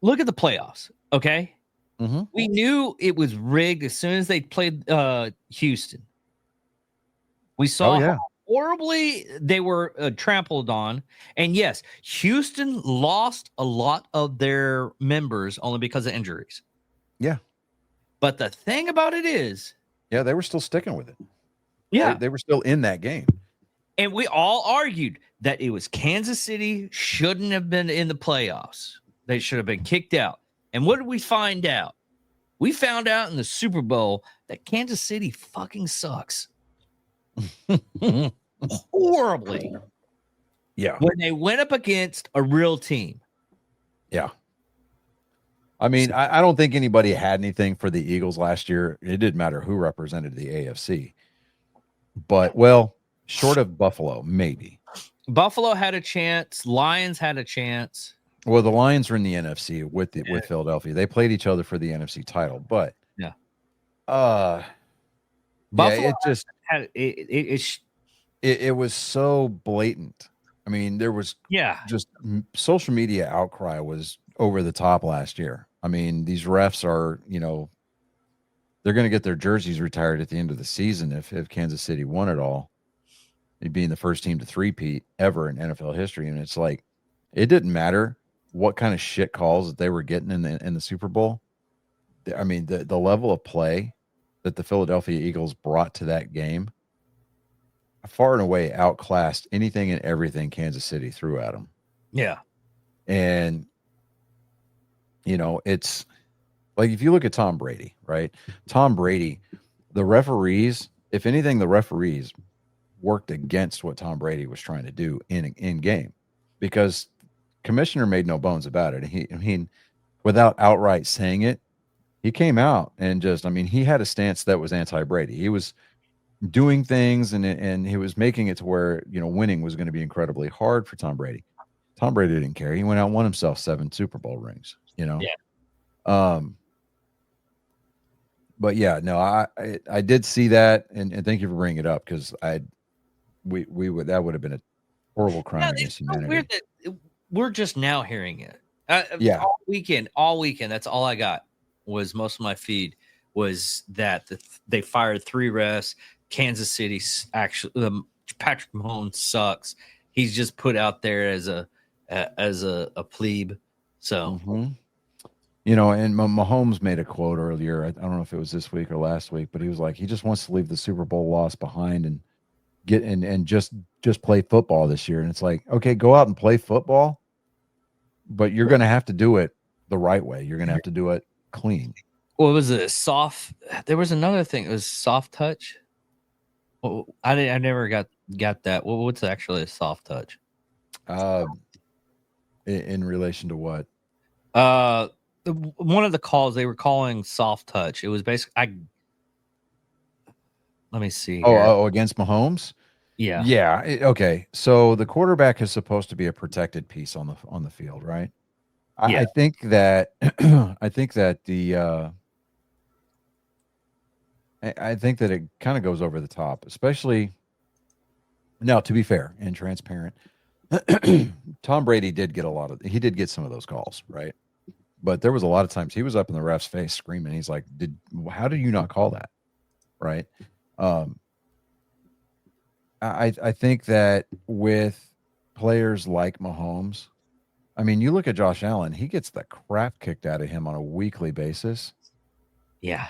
the playoffs. Okay. Mhm. We knew it was rigged as soon as they played Houston. We saw how horribly they were trampled on. And yes, Houston lost a lot of their members only because of injuries. Yeah. But the thing about it is, yeah, they were still sticking with it. yeah, They were still in that game. and we all argued that it was Kansas City shouldn't have been in the playoffs. They should have been kicked out. And what did we find out? We found out in the Super Bowl that Kansas City fucking sucks. Horribly. Yeah. When they went up against a real team. Yeah. I mean, I don't think anybody had anything for the Eagles last year. It didn't matter who represented the AFC. But, well, short of Buffalo, maybe. Buffalo had a chance. Lions had a chance. Well, the Lions are in the NFC with Philadelphia. They played each other for the NFC title, but yeah, Buffalo it just had it was so blatant. I mean, there was just social media outcry was over the top last year. I mean, these refs are, you know, they're going to get their jerseys retired at the end of the season if Kansas City won it all. It'd being the first team to three-peat ever in NFL history, and it's like it didn't matter what kind of shit calls that they were getting in the Super Bowl. I mean, the level of play that the Philadelphia Eagles brought to that game far and away outclassed anything and everything Kansas City threw at them. Yeah. And, you know, it's like if you look at Tom Brady, right? Tom Brady, the referees, if anything, the referees worked against what Tom Brady was trying to do in game, because commissioner made no bones about it. He without outright saying it, he came out and he had a stance that was anti-Brady. He was doing things and he was making it to where, you know, winning was going to be incredibly hard for Tom Brady. Tom Brady didn't care. He went out and won himself 7 Super Bowl rings, you know? Yeah. But yeah, no, I did see that, and thank you for bringing it up, because that would have been a horrible crime against humanity. Weird that we're just now hearing it. All weekend. That's all I got was most of my feed was that they fired 3 refs. Kansas City actually, Patrick Mahomes sucks. He's just put out there as a plebe. So, you know, and Mahomes made a quote earlier. I don't know if it was this week or last week, but he was like, he just wants to leave the Super Bowl loss behind and get and just play football this year. And it's like, okay, go out and play football, but you're going to have to do it the right way. You're going to have to do it clean. What was it? There was another thing. It was soft touch. Well, I never got that. What's actually a soft touch? In relation to what? One of the calls they were calling soft touch. It was basically let me see. Oh, against Mahomes? Yeah. Yeah. Okay. So the quarterback is supposed to be a protected piece on the field, right? Yeah. I think that I think that it kind of goes over the top, especially now, to be fair and transparent. Tom Brady did get some of those calls, right? but there was a lot of times he was up in the ref's face screaming. He's like, how did you not call that? Right. I think that with players like Mahomes, I mean, you look at Josh Allen, he gets the crap kicked out of him on a weekly basis. Yeah.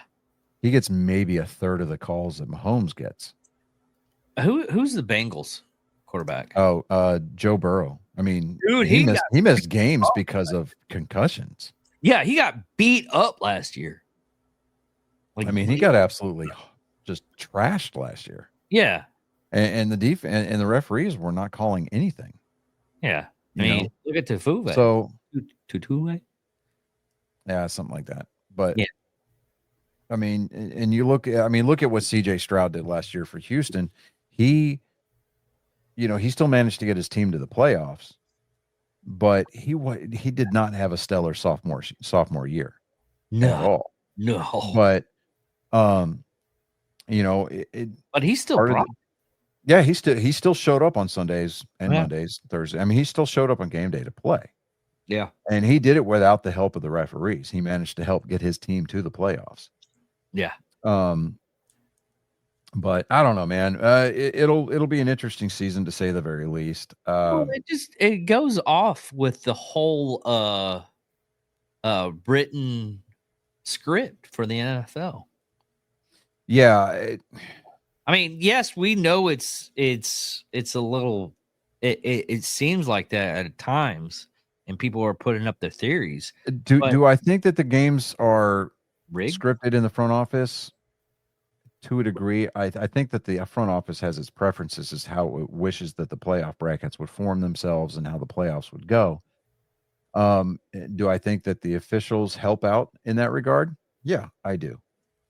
He gets maybe a third of the calls that Mahomes gets. Who's the Bengals quarterback? Oh, Joe Burrow. I mean, Dude, he missed games because of concussions. Yeah, he got beat up last year. I mean, he got absolutely just trashed last year. Yeah. And the defense and the referees were not calling anything. Yeah. You I mean, know? look at Tufuwe. So Tutuwe? yeah, something like that. But yeah. I mean, and you look at what CJ Stroud did last year for Houston. He still managed to get his team to the playoffs, but he did not have a stellar sophomore year at all. No. But but he's still brought. Yeah, he still showed up on Sundays and Mondays, Thursday. I mean, he still showed up on game day to play. Yeah. And he did it without the help of the referees. He managed to help get his team to the playoffs. Yeah. But I don't know, man. It'll be an interesting season to say the very least. It goes off with the whole written script for the NFL. Yeah. I mean, yes, we know it's a little. It seems like that at times, and people are putting up their theories. Do I think that the games are rigged? Scripted in the front office? To a degree, I think that the front office has its preferences as how it wishes that the playoff brackets would form themselves and how the playoffs would go. Do I think that the officials help out in that regard? Yeah, I do.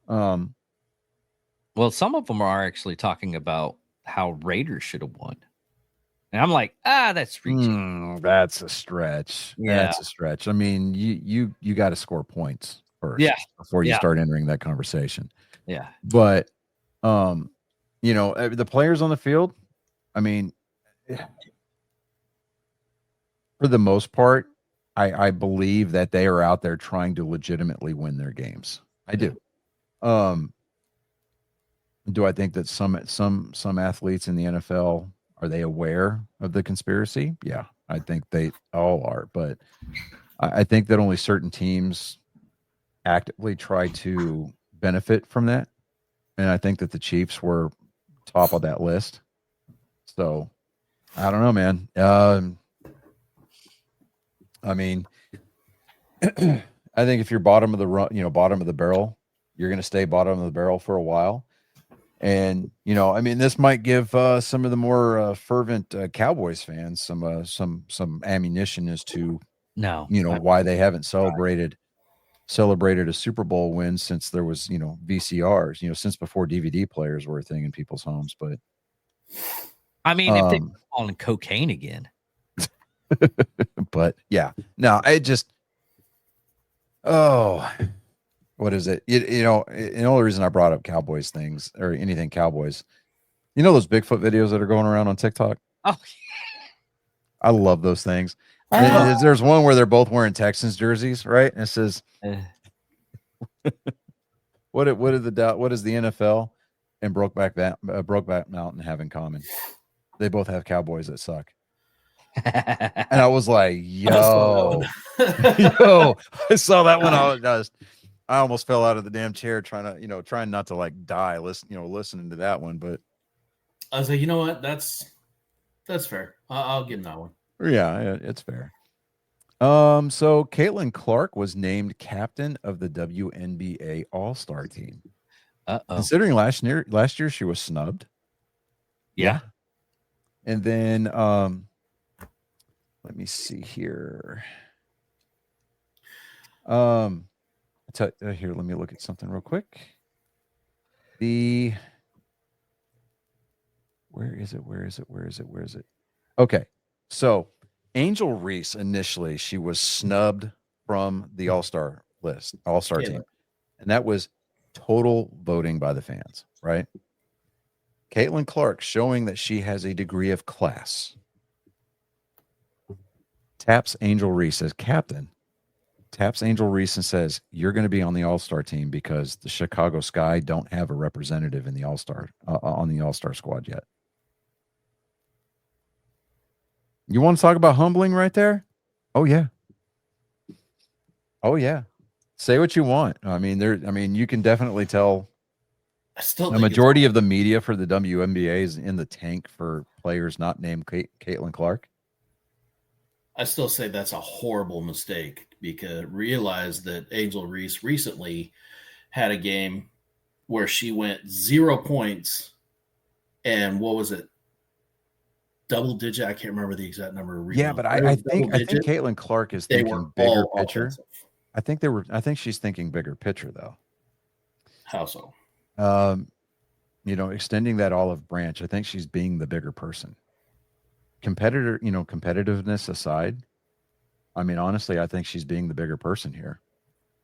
Well, some of them are actually talking about how Raiders should have won. And I'm like, that's reaching. That's a stretch. Yeah. That's a stretch. I mean, you got to score points first before you start entering that conversation. Yeah. But the players on the field, I mean, for the most part, I believe that they are out there trying to legitimately win their games. I do. Do I think that some athletes in the NFL, are they aware of the conspiracy? Yeah, I think they all are. But I think that only certain teams actively try to benefit from that. And I think that the Chiefs were top of that list. So I don't know, man. I mean, I think if you're bottom of the barrel, you're going to stay bottom of the barrel for a while. And, I mean, this might give some of the more fervent Cowboys fans some ammunition as to, why they haven't celebrated a Super Bowl win since there was, VCRs, since before DVD players were a thing in people's homes. But I mean, if they're on cocaine again. But yeah, no, what is it? The only reason I brought up Cowboys things or anything Cowboys, those Bigfoot videos that are going around on TikTok? Oh, I love those things. There's one where they're both wearing Texans jerseys, right? And it says, what does the NFL and Brokeback Mountain have in common? They both have Cowboys that suck. And I was like, yo, I saw that one. I almost fell out of the damn chair trying not to like die listening to that one. But I was like, you know what? That's fair. I'll give him that one. Yeah, it's fair. So Caitlin Clark was named captain of the WNBA All-Star team. Considering last year she was snubbed. Yeah. And then let me see here. Here, let me look at something real quick. Where is it? Okay. So Angel Reese, initially, she was snubbed from the All-Star team. And that was total voting by the fans, right? Caitlin Clark, showing that she has a degree of class, taps Angel Reese as captain taps Angel Reese and says, "You're going to be on the All-Star team because the Chicago Sky don't have a representative in the All-Star on the All-Star squad yet." You want to talk about humbling right there? Oh yeah. Oh yeah. Say what you want. I mean, you can definitely tell I still the think it's majority of the media for the WNBA is in the tank for players not named Caitlin Clark. I still say that's a horrible mistake because realize that Angel Reese recently had a game where she went 0 points and what was it? Double digit. I can't remember the exact number of Yeah, rebounds. but I think Caitlin Clark is They thinking were bigger all picture. offensive. I think she's thinking bigger picture though. How so? Extending that olive branch, I think she's being the bigger person. Competitiveness aside, I mean, honestly, I think she's being the bigger person here.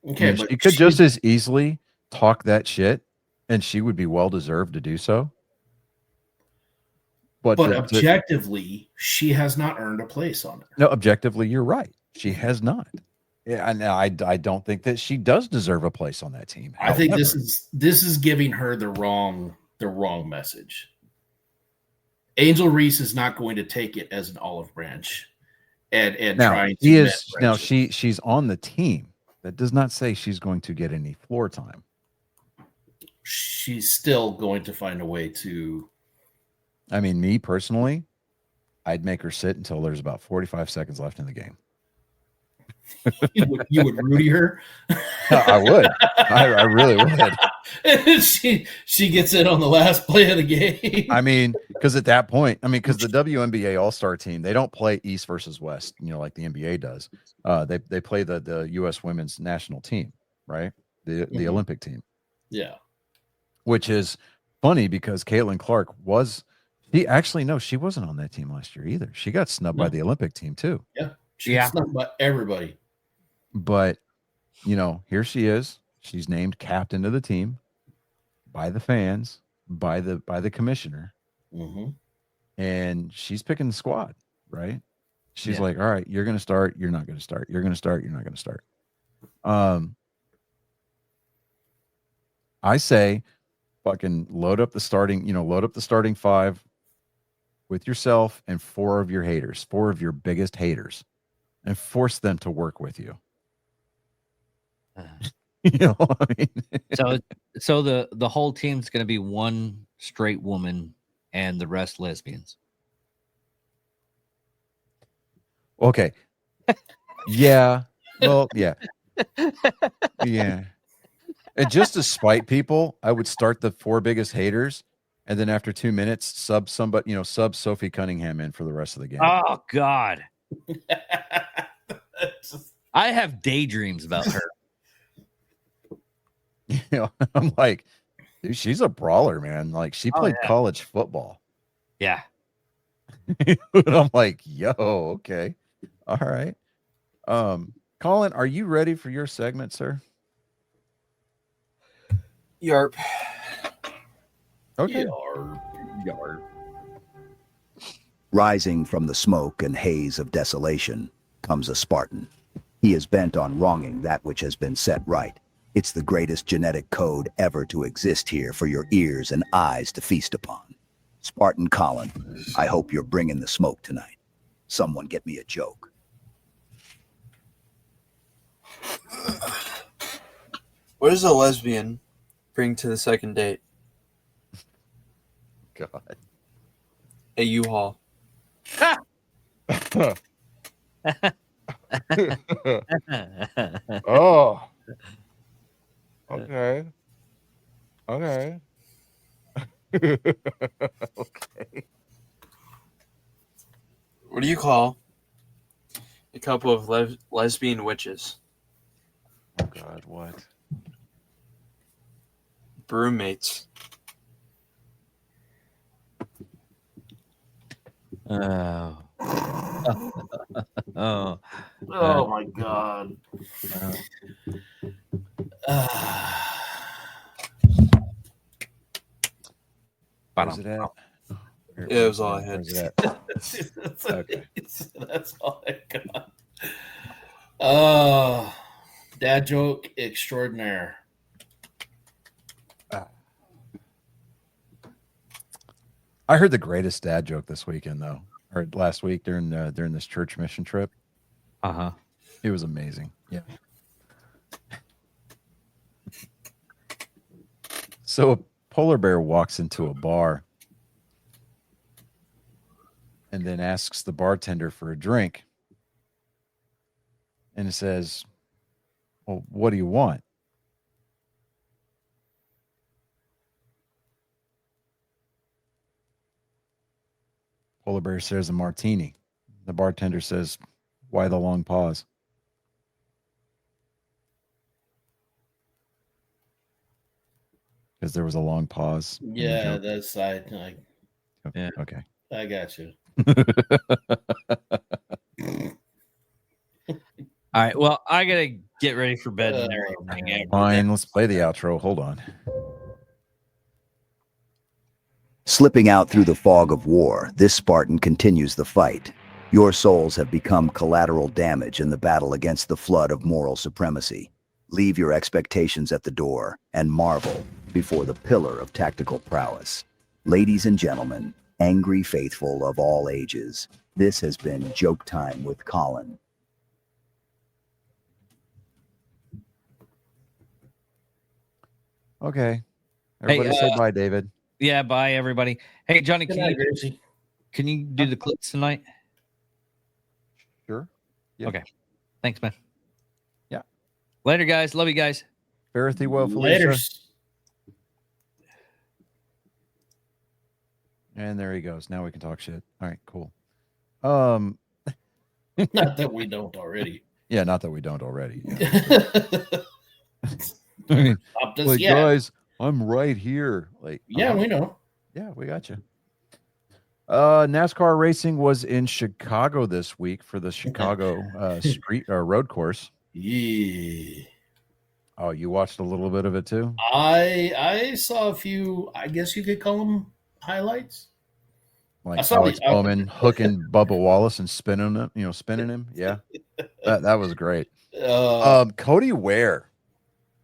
Okay, I mean, but she could just as easily talk that shit, and she would be well deserved to do so. But objectively, she has not earned a place on it. No, objectively, you're right. She has not. Yeah, I don't think that she does deserve a place on that team. I think this is giving her the wrong message. Angel Reese is not going to take it as an olive branch, and now, trying to he is now she's on the team. That does not say she's going to get any floor time. She's still going to find a way to. I mean, me personally, I'd make her sit until there's about 45 seconds left in the game. You would Rudy her? I would. I really would. She gets in on the last play of the game. I mean, because at that point, because the WNBA All-Star team, they don't play East versus West, like the NBA does. They play the U.S. women's national team, right? The Olympic team. Yeah. Which is funny because Caitlin Clark was. She wasn't on that team last year either. She got snubbed by the Olympic team too. Yeah. She got snubbed by everybody. But, here she is. She's named captain of the team by the fans, by the commissioner. Mm-hmm. And she's picking the squad, right? She's like, all right, you're going to start. You're not going to start. You're going to start. You're not going to start. I say fucking load up the starting five with yourself and four of your biggest haters, and force them to work with you. What I mean? So the whole team's going to be one straight woman and the rest lesbians. Okay. Yeah. Well, yeah. Yeah. And just to spite people, I would start the four biggest haters, and then after 2 minutes, sub Sophie Cunningham in for the rest of the game. Oh God. I have daydreams about her. I'm like, dude, she's a brawler, man. Like, she played college football. Yeah. I'm like, yo, okay. All right. Colin, are you ready for your segment, sir? Yarp. Okay. Yarp. Rising from the smoke and haze of desolation comes a Spartan. He is bent on wronging that which has been set right. It's the greatest genetic code ever to exist here for your ears and eyes to feast upon. Spartan Colin, I hope you're bringing the smoke tonight. Someone get me a joke. What does a lesbian bring to the second date? God. A U-Haul. Oh. Okay. Okay. Okay. What do you call a couple of lesbian witches? Oh God, what? Broommates. Oh. Oh. Oh my God. Where's it at? It was all I had. Where's it at? Okay. That's all I got. Dad joke extraordinaire. I heard the greatest dad joke this weekend, though. Or last week during this church mission trip. Uh-huh. It was amazing. Yeah. So a polar bear walks into a bar and then asks the bartender for a drink. And it says, well, what do you want? Polar bear says a martini. The bartender says, why the long pause? Because there was a long pause. in the Yeah, joke. that's Yeah. Okay. I got you. All right. Well, I gotta get ready for bed and everything. after Fine, that. let's play the outro. Hold on. Slipping out through the fog of war, this Spartan continues the fight. Your souls have become collateral damage in the battle against the flood of moral supremacy. Leave your expectations at the door and marvel before the pillar of tactical prowess. Ladies and gentlemen, angry faithful of all ages, this has been Joke Time with Colin. Okay. Everybody say bye, David. Yeah. Bye, everybody. Hey, Johnny, Good night, Gracie. can you do the clips tonight? Sure. Yeah. Okay. Thanks, man. Yeah. Later, guys. Love you guys. Fare thee well, Felicia. Later. And there he goes. Now we can talk shit. All right, cool. Not that we don't already. Yeah, not that we don't already. Yeah. I mean, like, yeah, guys, I'm right here. Like, yeah, we know. yeah, we got you. NASCAR racing was in Chicago this week for the Chicago street or road course. Yeah. Oh, you watched a little bit of it too? I saw a few, I guess you could call them highlights. Like I saw Alex the- Bowman hooking Bubba Wallace and spinning him. Yeah, that was great. Cody Ware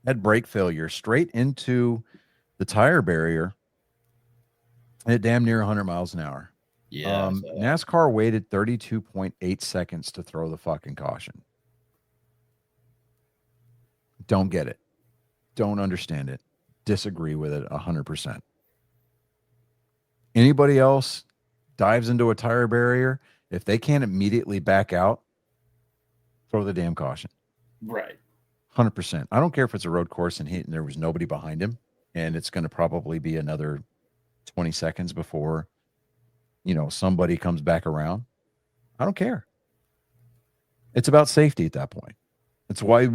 had brake failure straight into the tire barrier at damn near 100 miles an hour. Yeah. NASCAR waited 32.8 seconds to throw the fucking caution. Don't get it. Don't understand it. Disagree with it 100%. Anybody else dives into a tire barrier, if they can't immediately back out, throw the damn caution. Right. 100%. I don't care if it's a road course and there was nobody behind him, and it's going to probably be another 20 seconds before, somebody comes back around. I don't care. It's about safety at that point. It's why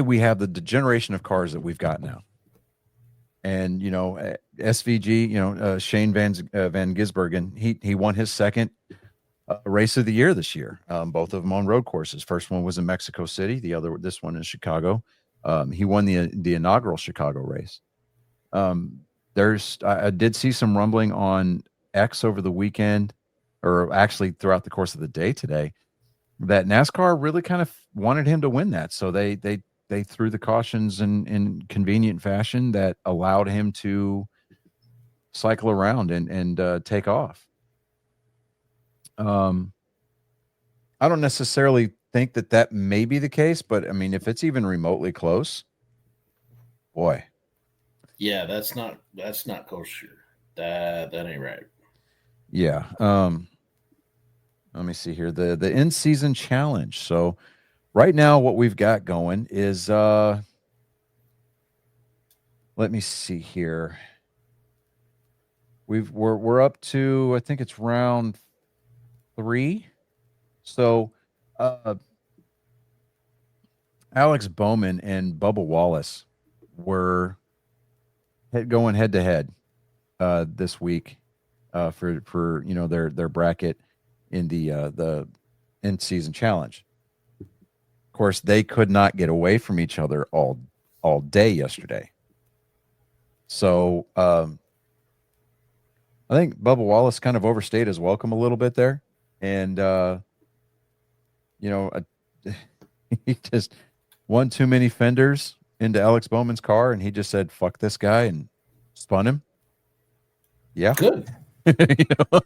we have the generation of cars that we've got now. And, SVG, Shane Van Gisbergen, he won his second race of the year this year. Both of them on road courses. First one was in Mexico City. This one in Chicago. He won the inaugural Chicago race. I did see some rumbling on X over the weekend, or actually throughout the course of the day today, that NASCAR really kind of wanted him to win that. So they threw the cautions in convenient fashion that allowed him to cycle around and take off. I don't necessarily think that may be the case, but I mean, if it's even remotely close, boy. Yeah, that's not kosher. That ain't right. Yeah. Let me see here. The in-season challenge. So right now what we've got going is let me see here. We're up to, I think it's round 3. So Alex Bowman and Bubba Wallace were going head to head this week for their bracket in the in-season challenge. Of course, they could not get away from each other all day yesterday. So I think Bubba Wallace kind of overstayed his welcome a little bit there, and he one too many fenders into Alex Bowman's car, and he just said, "Fuck this guy," and spun him. Yeah. Good. You know?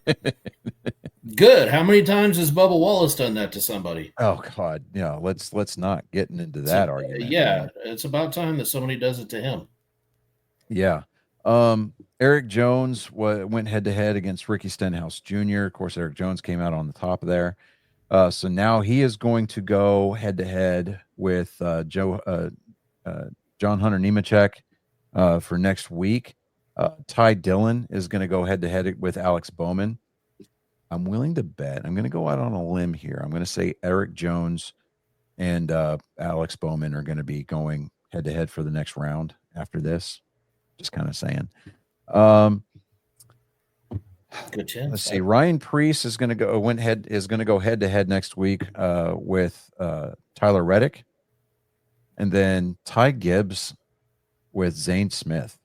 Good. How many times has Bubba Wallace done that to somebody? Oh God, yeah. Let's not get into that argument. Yeah, it's about time that somebody does it to him. Yeah. Eric Jones went head to head against Ricky Stenhouse Jr. Of course, Eric Jones came out on the top of there. So now he is going to go head to head with John Hunter Nemechek for next week. Ty Dillon is going to go head to head with Alex Bowman. I'm willing to bet. I'm going to go out on a limb here. I'm going to say Eric Jones and Alex Bowman are going to be going head to head for the next round after this. Just kind of saying. Good chance. Let's see. Ryan Preece is going to go head to head next week with Tyler Reddick, and then Ty Gibbs with Zane Smith.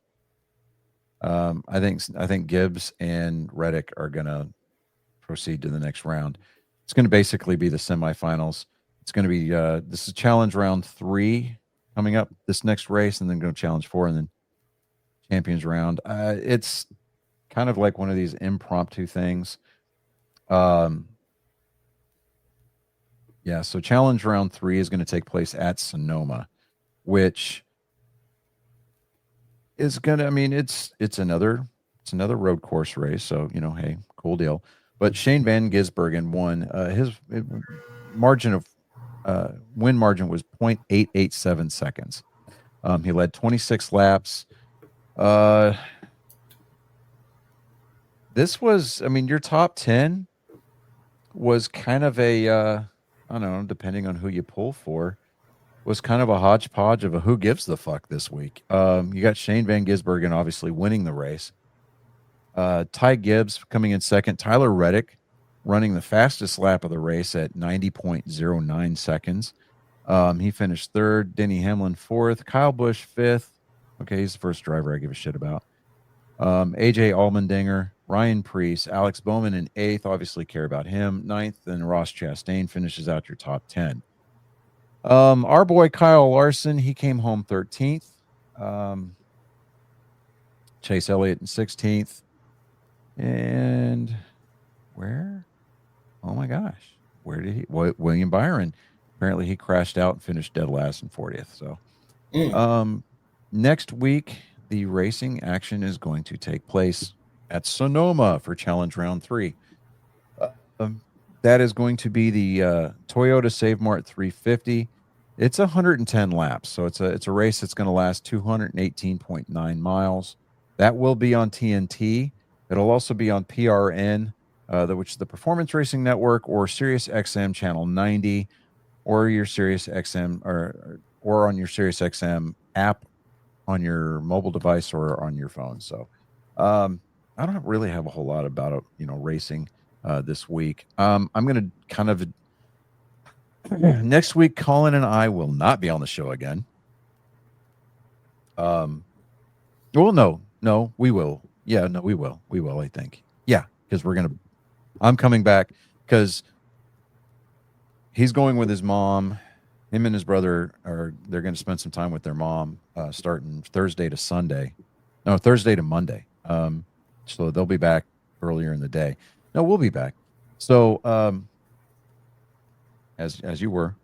I think Gibbs and Reddick are going to proceed to the next round. It's going to basically be the semifinals. It's going to be this is challenge round 3 coming up this next race, and then go challenge 4, and then champions round. It's kind of like one of these impromptu things. Yeah, so challenge round 3 is going to take place at Sonoma, which is going to, I mean, it's another road course race. So, you know, hey, cool deal. But Shane Van Gisbergen won. His margin of win margin was 0.887 seconds. He led 26 laps. This was, I mean, your top 10 was kind of a, I don't know, depending on who you pull for, was kind of a hodgepodge of a who gives the fuck this week. You got Shane Van Gisbergen obviously winning the race. Ty Gibbs coming in second. Tyler Reddick running the fastest lap of the race at 90.09 seconds. He finished third. Denny Hamlin fourth. Kyle Busch fifth. Okay, he's the first driver I give a shit about. AJ Allmendinger, Ryan Preece, Alex Bowman in eighth. Obviously care about him. Ninth, and Ross Chastain finishes out your top 10. Our boy Kyle Larson, he came home 13th. Chase Elliott in 16th. And where? Oh my gosh. Where did he? William Byron. Apparently he crashed out and finished dead last in 40th. So, next week, the racing action is going to take place at Sonoma for challenge round 3. That is going to be the Toyota Save Mart 350. It's 110 laps. So it's a race that's going to last 218.9 miles. That will be on TNT. It'll also be on PRN, which is the Performance Racing Network, or Sirius XM Channel 90, or your Sirius XM, or on your Sirius XM app on your mobile device or on your phone. So I don't really have a whole lot about racing this week. I'm going to kind of next week, Colin and I will not be on the show again. Well, no, we will. Yeah, no, we will. We will, I think. Yeah, because I'm coming back because he's going with his mom. Him and his brother they're going to spend some time with their mom starting Thursday to Monday. So they'll be back earlier in the day. No, we'll be back. So as you were.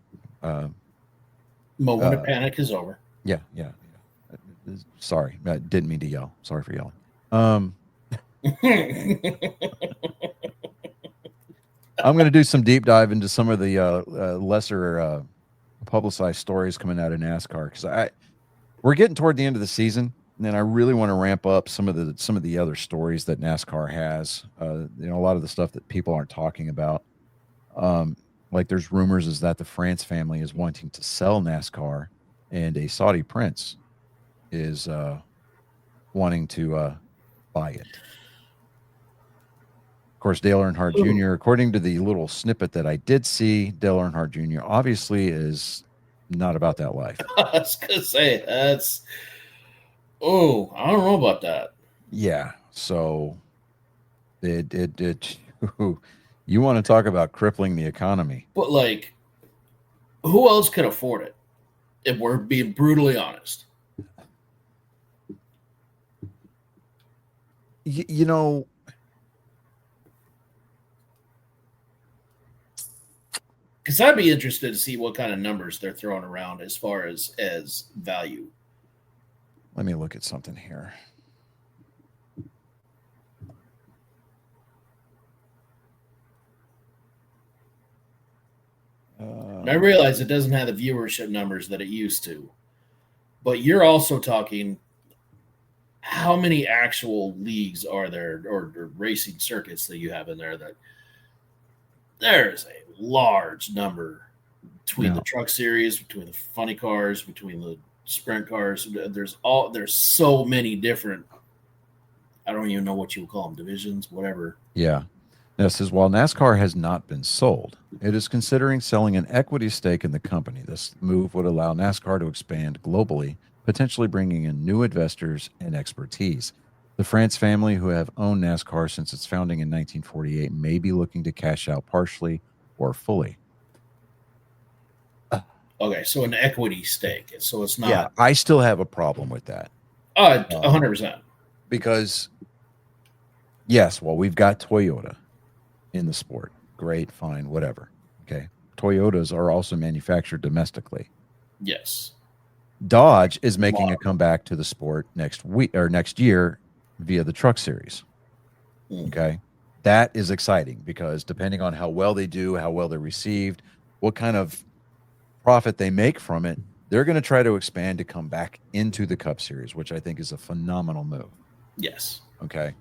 Moment of panic is over. Yeah. Sorry, I didn't mean to yell. Sorry for yelling. I'm going to do some deep dive into some of the lesser publicized stories coming out of NASCAR, because we're getting toward the end of the season, and I really want to ramp up some of the other stories that NASCAR has. A lot of the stuff that people aren't talking about. Like there's rumors is that the France family is wanting to sell NASCAR, and a Saudi prince is wanting to buy it. Of course, Dale Earnhardt Jr., according to the little snippet that I did see, Dale Earnhardt Jr. obviously is not about that life. I was going to say, I don't know about that. Yeah. So you want to talk about crippling the economy. But, like, who else could afford it? If we're being brutally honest. You know, Because I'd be interested to see what kind of numbers they're throwing around as far as value. let me look at something here. And I realize it doesn't have the viewership numbers that it used to, but you're also talking how many actual leagues are there or racing circuits that you have in there that there's a large number between the truck series, between the funny cars, between the sprint cars. There's so many different, I don't even know what you would call them, divisions, whatever. Yeah. This says, while NASCAR has not been sold, it is considering selling an equity stake in the company. This move would allow NASCAR to expand globally, potentially bringing in new investors and expertise. The France family, who have owned NASCAR since its founding in 1948, may be looking to cash out partially or fully. Okay, so an equity stake. So it's not. Yeah, I still have a problem with that. 100%. Because, yes, well, we've got Toyota in the sport. Great, fine, whatever. Okay. Toyotas are also manufactured domestically. Yes. Dodge is making a comeback to the sport next week or next year via the Truck Series. Okay. That is exciting because depending on how well they do, how well they're received, what kind of profit they make from it, they're going to try to expand to come back into the Cup Series, which I think is a phenomenal move. Yes. Okay.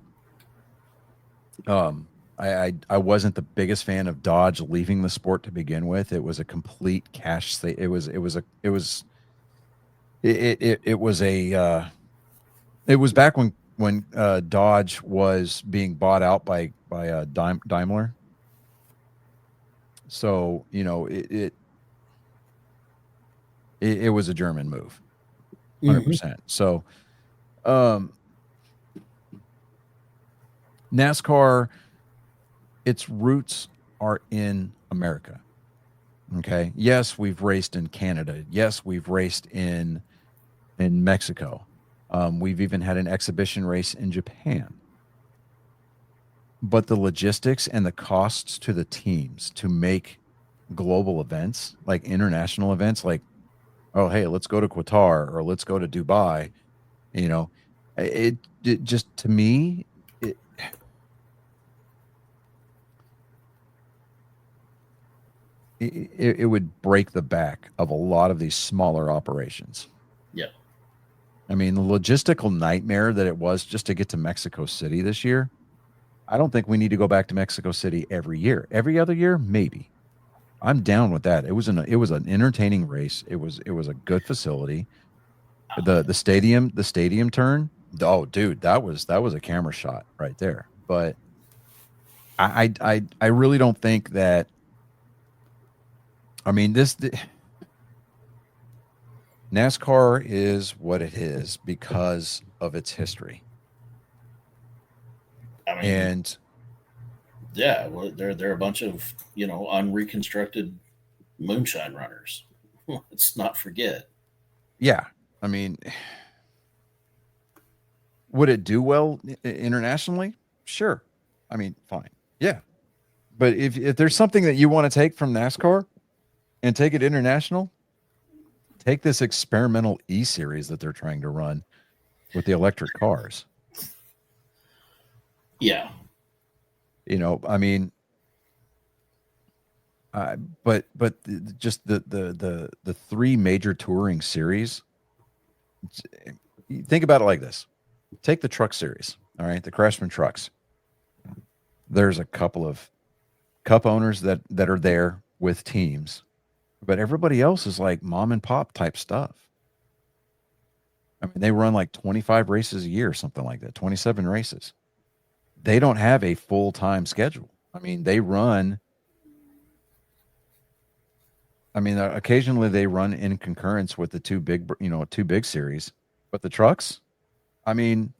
I wasn't the biggest fan of Dodge leaving the sport to begin with. It was a complete cash. It was back when Dodge was being bought out by Daimler. So, you know, it was a German move, 100%. So, NASCAR, its roots are in America. Okay. Yes, we've raced in Canada. Yes, we've raced in Mexico. We've even had an exhibition race in Japan. But the logistics and the costs to the teams to make global events, like international events, like, oh, hey, let's go to Qatar or let's go to Dubai, you know, it just, to me, it would break the back of a lot of these smaller operations. Yeah. I mean, the logistical nightmare that it was just to get to Mexico City this year, I don't think we need to go back to Mexico City every year. Every other year, maybe. I'm down with that. It was an entertaining race. It was a good facility. The stadium turn. Oh, dude, that was a camera shot right there. But I really don't think that. I mean, NASCAR is what it is because of its history. I mean, and yeah, well, they're a bunch of, you know, unreconstructed moonshine runners. Let's not forget. Yeah, I mean, would it do well internationally? Sure. I mean, fine. Yeah. But if there's something that you want to take from NASCAR and take it international, take this experimental E-Series that they're trying to run with the electric cars. Yeah. You know, I mean, but just the three major touring series. Think about it like this: take the Truck Series, all right, the Craftsman trucks. There's a couple of Cup owners that are there with teams, but everybody else is like mom and pop type stuff. I mean, they run like 25 races a year, something like that, 27 races. They don't have a full-time schedule. I mean, they run. I mean, occasionally they run in concurrence with the two big series, but the trucks, I mean,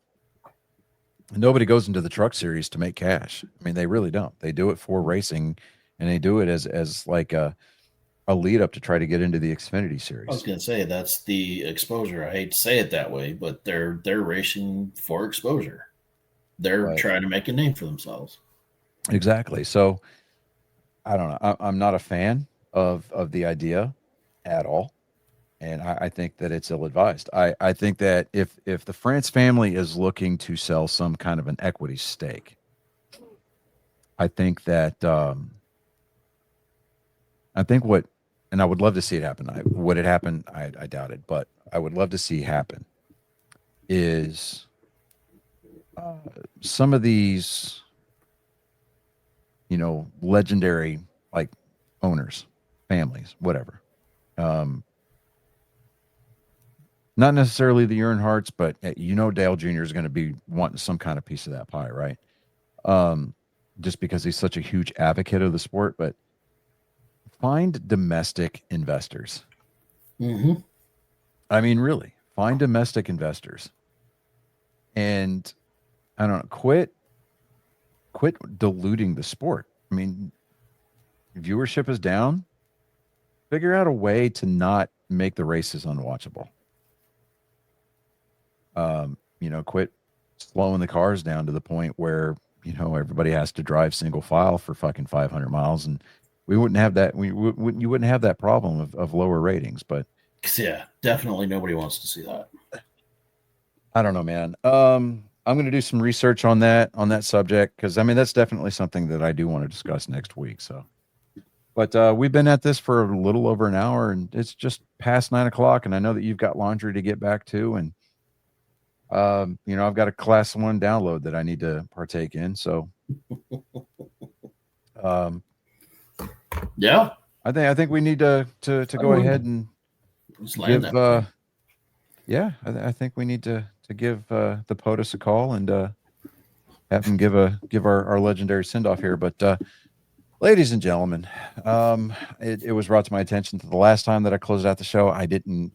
nobody goes into the Truck Series to make cash. I mean, they really don't. They do it for racing, and they do it as like a a lead up to try to get into the Xfinity I was Series. going to say that's the exposure. I hate to say it that way, but they're racing for exposure. They're Right. trying to make a name for themselves. Exactly. So I don't know. I'm not a fan of the idea at all, and I think that it's ill-advised. I think that if the France family is looking to sell some kind of an equity stake, I think that I think what, and I would love to see it happen. Would it happen? I doubt it, but I would love to see happen is some of these, legendary like owners, families, whatever. Not necessarily the Earnhardts, but Dale Jr. is going to be wanting some kind of piece of that pie, right? Just because he's such a huge advocate of the sport, but find domestic investors. Mm-hmm. I mean, really, find domestic investors. And I don't know, quit diluting the sport. I mean, viewership is down. Figure out a way to not make the races unwatchable. Quit slowing the cars down to the point where, everybody has to drive single file for fucking 500 miles. And we wouldn't have that. You wouldn't have that problem of lower ratings, but yeah, definitely nobody wants to see that. I don't know, man. I'm going to do some research on that subject, because that's definitely something that I do want to discuss next week. So, but we've been at this for a little over an hour, and it's just past 9:00, and I know that you've got laundry to get back to, and I've got a Class 1 download that I need to partake in. So, yeah, I think we need to go ahead and give. I think we need to give the POTUS a call and have him give our legendary send off here. But ladies and gentlemen, it was brought to my attention that the last time that I closed out the show, I didn't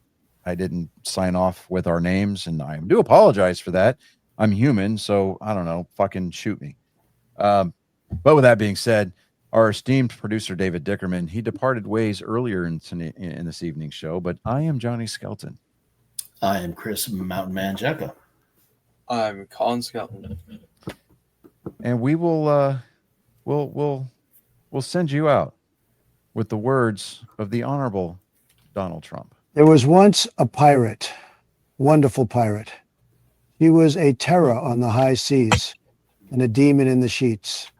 sign off with our names, and I do apologize for that. I'm human, so I don't know, fucking shoot me. But with that being said, our esteemed producer David Dickerman, he departed ways earlier in this evening's show, but I am Johnny Skelton. I am Chris Mountain Man Jecka. I'm Colin Skelton. And we will we'll send you out with the words of the Honorable Donald Trump. There was once a pirate, wonderful pirate. He was a terror on the high seas and a demon in the sheets.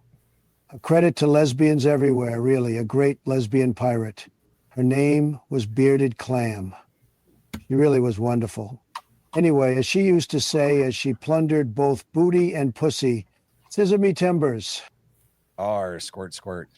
A credit to lesbians everywhere, really, a great lesbian pirate. Her name was Bearded Clam. She really was wonderful. Anyway, as she used to say, as she plundered both booty and pussy, scissor me timbers. R, squirt, squirt.